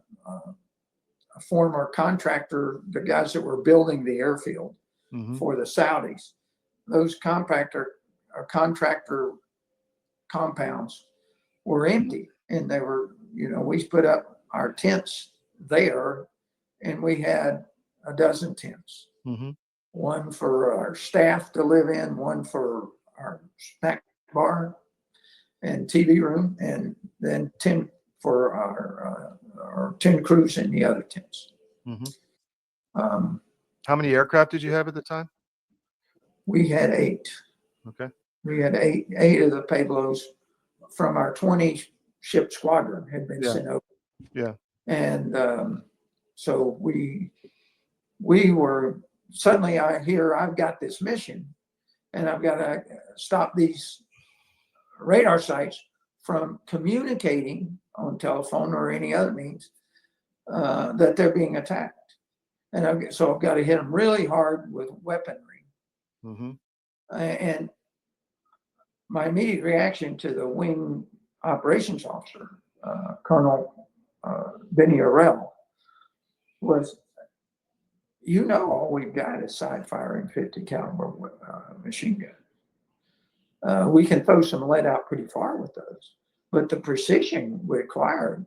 former contractor, the guys that were building the airfield for the Saudis. Those contractor compounds were empty, and they were, we put up our tents there, and we had a dozen tents. Mm-hmm. One for our staff to live in, one for our snack bar and TV room, and then 10 for our 10 crews in the other tents. Mm-hmm. How many aircraft did you have at the time? We had 8. Okay. We had eight of the payloads from our 20 ship squadron had been sent over. Yeah. And so we were, suddenly I hear I've got this mission, and I've got to stop these radar sites from communicating on telephone or any other means that they're being attacked. And so I've got to hit them really hard with weaponry. Mm-hmm. And my immediate reaction to the wing operations officer, Colonel Benny Arell, was, all we've got is side-firing 50 caliber machine gun. We can throw some lead out pretty far with those, but the precision required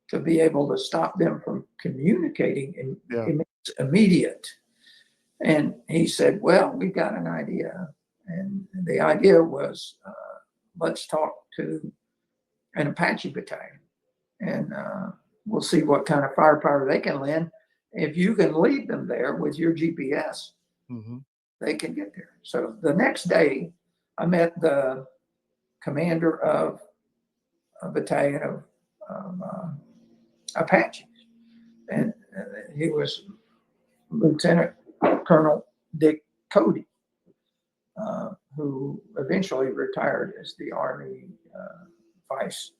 to be able to stop them from communicating immediate. And he said, well, we've got an idea. And the idea was, let's talk to an Apache battalion, and we'll see what kind of firepower they can lend. If you can lead them there with your GPS, they can get there. So the next day, I met the commander of a battalion of Apaches, and he was Lieutenant Colonel Dick Cody, who eventually retired as the Army Vice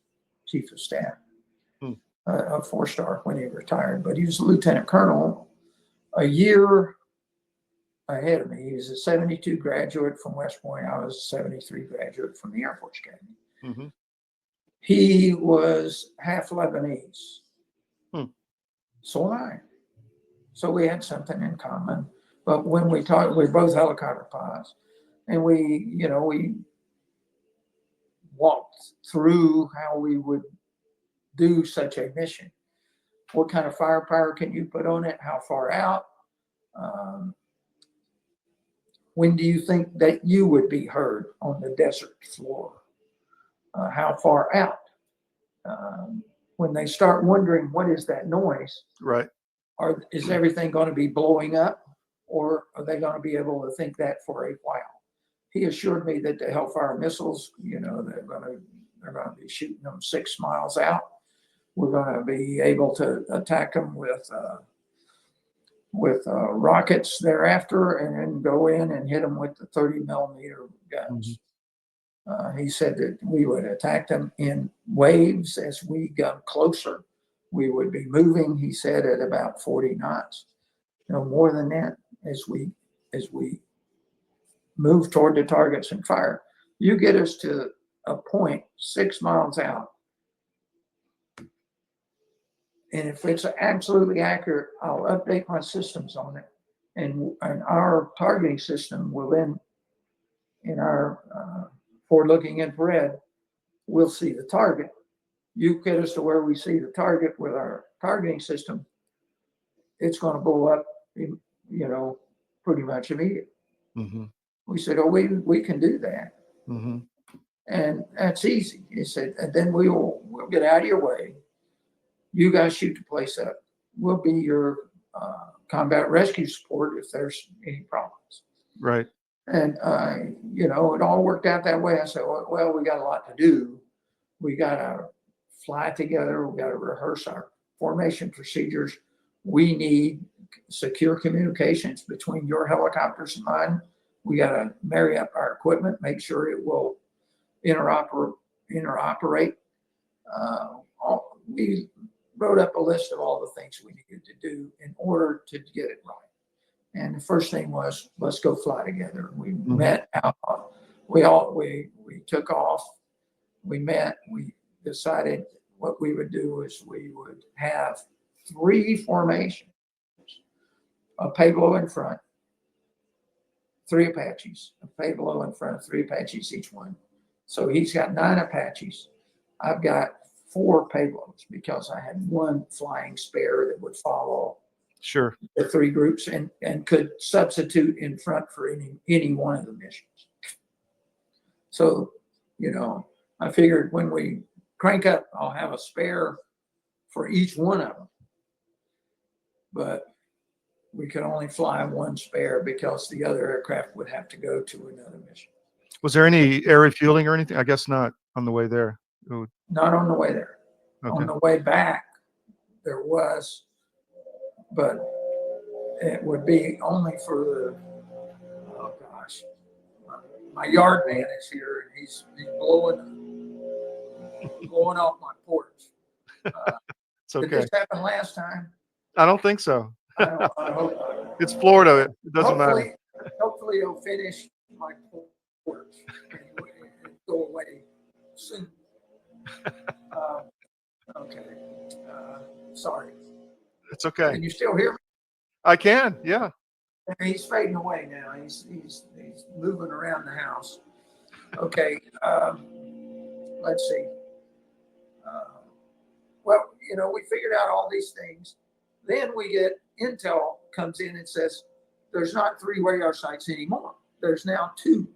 Chief of Staff, a 4-star when he retired. But he was a lieutenant colonel a year ahead of me. He was a 72 graduate from West Point. I was a 73 graduate from the Air Force Academy. Mm-hmm. He was half Lebanese. So am I. So we had something in common. But when we talked, we're both helicopter pilots, and we walked through how we would do such a mission. What kind of firepower can you put on it? How far out? When do you think that you would be heard on the desert floor? How far out? When they start wondering, what is that noise? Right. Is everything going to be blowing up, or are they going to be able to think that for a while? He assured me that the Hellfire missiles, they're going to be shooting them 6 miles out. We're going to be able to attack them with rockets thereafter, and then go in and hit them with the 30 millimeter guns. He said that we would attack them in waves as we got closer. We would be moving, he said, at about 40 knots. No more than that as we move toward the targets and fire. You get us to a point 6 miles out, and if it's absolutely accurate, I'll update my systems on it, and our targeting system will then in our forward-looking infrared, we'll see the target. You get us to where we see the target with our targeting system, it's going to blow up, pretty much immediately. Mm-hmm. We said, oh, we can do that. Mm-hmm. And that's easy. He said, and then we'll get out of your way. You guys shoot the place up. We'll be your combat rescue support if there's any problems. Right. And, it all worked out that way. I said, well, we got a lot to do. We got to fly together. We got to rehearse our formation procedures. We need secure communications between your helicopters and mine. We got to marry up our equipment, make sure it will interoperate. We wrote up a list of all the things we needed to do in order to get it right. And the first thing was, let's go fly together. We met out. We took off. We met. We decided what we would do is we would have 3 formations: a Pueblo in front, 3 Apaches, a Pueblo in front, 3 Apaches each one. So he's got 9 Apaches. I've got 4 Pueblos because I had 1 flying spare that would follow the 3 groups and could substitute in front for any one of the missions. So, I figured when we crank up, I'll have a spare for each one of them. But we could only fly 1 spare because the other aircraft would have to go to another mission. Was there any air refueling or anything? I guess not on the way there. Not on the way there. Okay. On the way back, there was, but it would be only for my yard man is here and he's blowing off my porch. It's okay. Did this happen last time? I don't think so. I hope not. It's Florida. It doesn't matter. Hopefully it'll finish my porch and go away soon. Okay. Sorry. It's okay. Can you still hear me? I can. Yeah. He's fading away now. He's moving around the house. Okay. Let's see. Well, we figured out all these things. Then we get intel comes in and says there's not 3 radar sites anymore. There's now 2.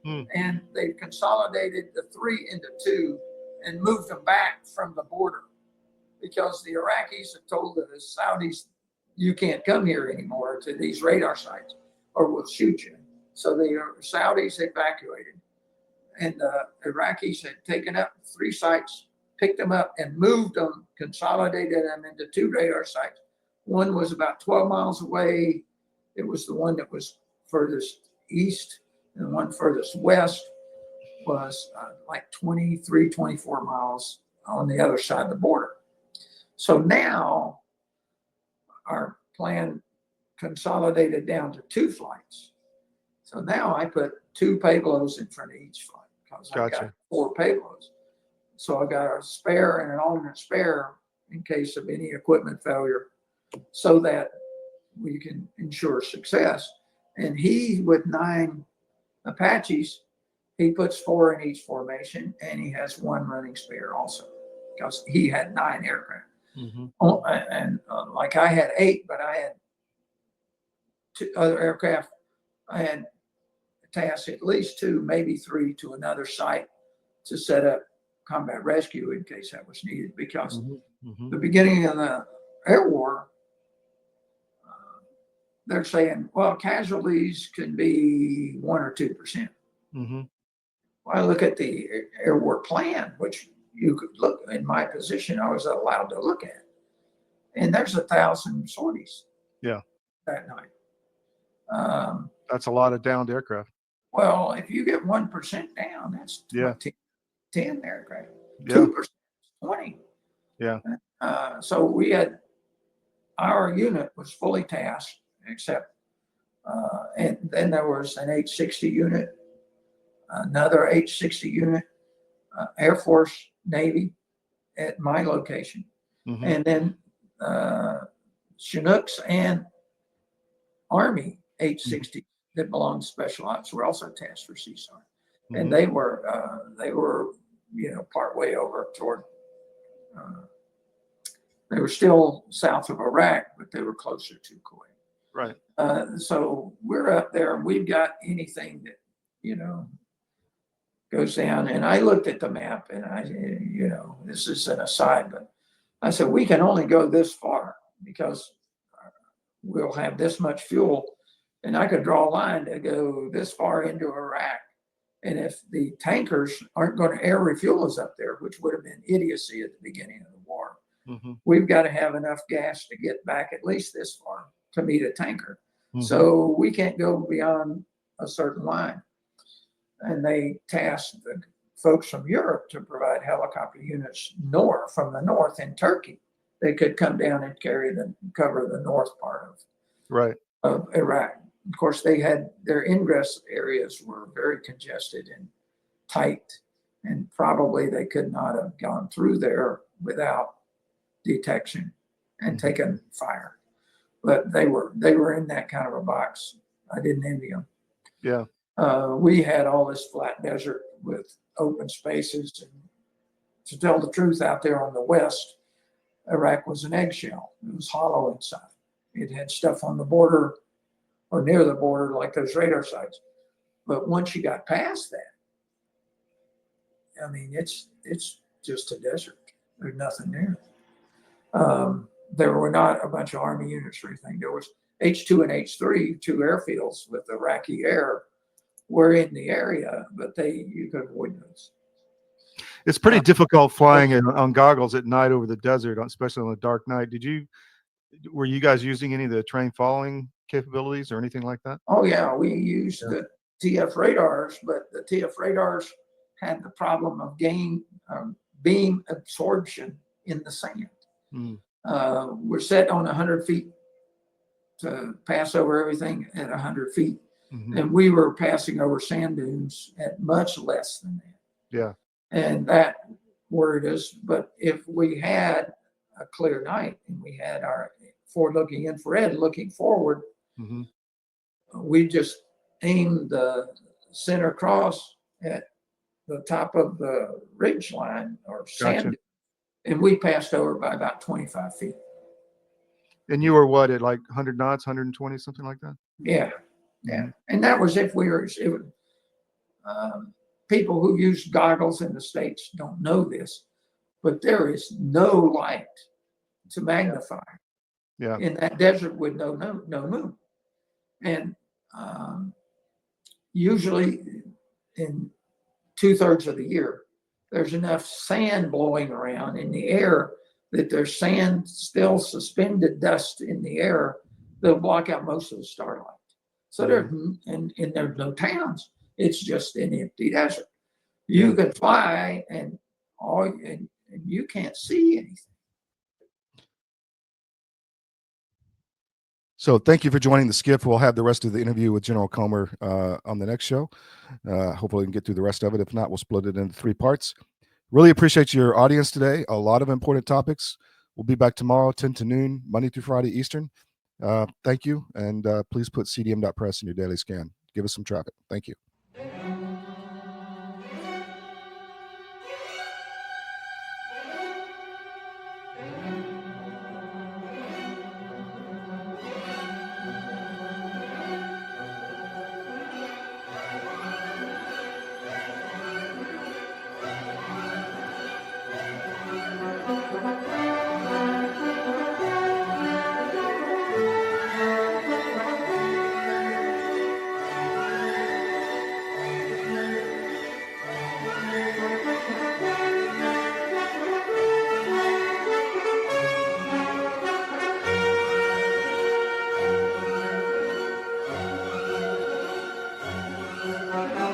And they've consolidated the 3 into 2 and moved them back from the border because the Iraqis have told the Saudis, you can't come here anymore to these radar sites or we'll shoot you. So the Saudis evacuated and the Iraqis had taken up 3 sites, picked them up and moved them, consolidated them into 2 radar sites. One was about 12 miles away. It was the one that was furthest east, and the one furthest west was like 23, 24 miles on the other side of the border. So now our plan consolidated down to 2 flights. So now I put 2 Pueblos in front of each flight because I got 4 Pueblos. So I got a spare and an alternate spare in case of any equipment failure so that we can ensure success. And he, with 9 Apaches, he puts 4 in each formation and he has 1 running spare also because he had 9 aircraft. Like I had 8, but I had 2 other aircraft. I had tasked at least 2, maybe 3 to another site to set up combat rescue in case that was needed because the beginning of the air war, they're saying, well, casualties can be 1 or 2%. Well, I look at the air war plan, which you could look in my position, I was allowed to look at. And there's 1,000 sorties that night. That's a lot of downed aircraft. Well, if you get 1% down, that's 10 aircraft. 2% is 20. So we had, our unit was fully tasked, except, and then there was an H-60 unit, another H-60 unit, Air Force, Navy at my location. And then Chinooks and Army H-60 that belonged to Special Ops were also tasked for CSAR. And Mhm. they were, part way over toward, they were still south of Iraq, but they were closer to Kuwait. Right. So we're up there and we've got anything that, goes down. And I looked at the map and this is an aside, but I said, we can only go this far because we'll have this much fuel. And I could draw a line to go this far into Iraq. And if the tankers aren't going to air refuel us up there, which would have been idiocy at the beginning of the war, we've got to have enough gas to get back at least this far to meet a tanker. So we can't go beyond a certain line. And they tasked the folks from Europe to provide helicopter units from the north in Turkey. They could come down and cover the north part of Iraq. Of course, they had their ingress areas were very congested and tight, and probably they could not have gone through there without detection and taken fire. But they were in that kind of a box. I didn't envy them. Yeah. We had all this flat desert with open spaces, and to tell the truth, out there on the west, Iraq was an eggshell. It was hollow inside. It had stuff on the border or near the border, like those radar sites. But once you got past that, I mean, it's just a desert. There's nothing there. There were not a bunch of Army units or anything. There was H2 and H3, two airfields with Iraqi air, were in the area, but you could avoid those. It's pretty difficult flying on goggles at night over the desert, especially on a dark night. Were you guys using any of the terrain following capabilities or anything like that? Oh yeah, we used the TF radars, but the TF radars had the problem of beam absorption in the sand. We're set on 100 feet to pass over everything at 100 feet. And we were passing over sand dunes at much less than that. Yeah. And that worried us. But if we had a clear night and we had our forward-looking infrared looking forward, we just aimed the center cross at the top of the ridge line or sand, and we passed over by about 25 feet. And you were what, at like 100 knots, 120, something like that? Yeah. Yeah. And that was if we were, people who use goggles in the States don't know this, but there is no light to magnify in that desert with no moon. And usually in 2/3 of the year, there's enough sand blowing around in the air that there's sand still suspended dust in the air that'll block out most of the starlight. So there's no towns. It's just an empty desert. You can fly and you can't see anything. So thank you for joining the SCIF. We'll have the rest of the interview with General Comer on the next show. Hopefully we can get through the rest of it. If not, we'll split it into 3 parts. Really appreciate your audience today. A lot of important topics. We'll be back tomorrow, 10 to noon, Monday through Friday Eastern. Thank you. And please put cdm.press in your daily scan. Give us some traffic. Thank you. Thank you.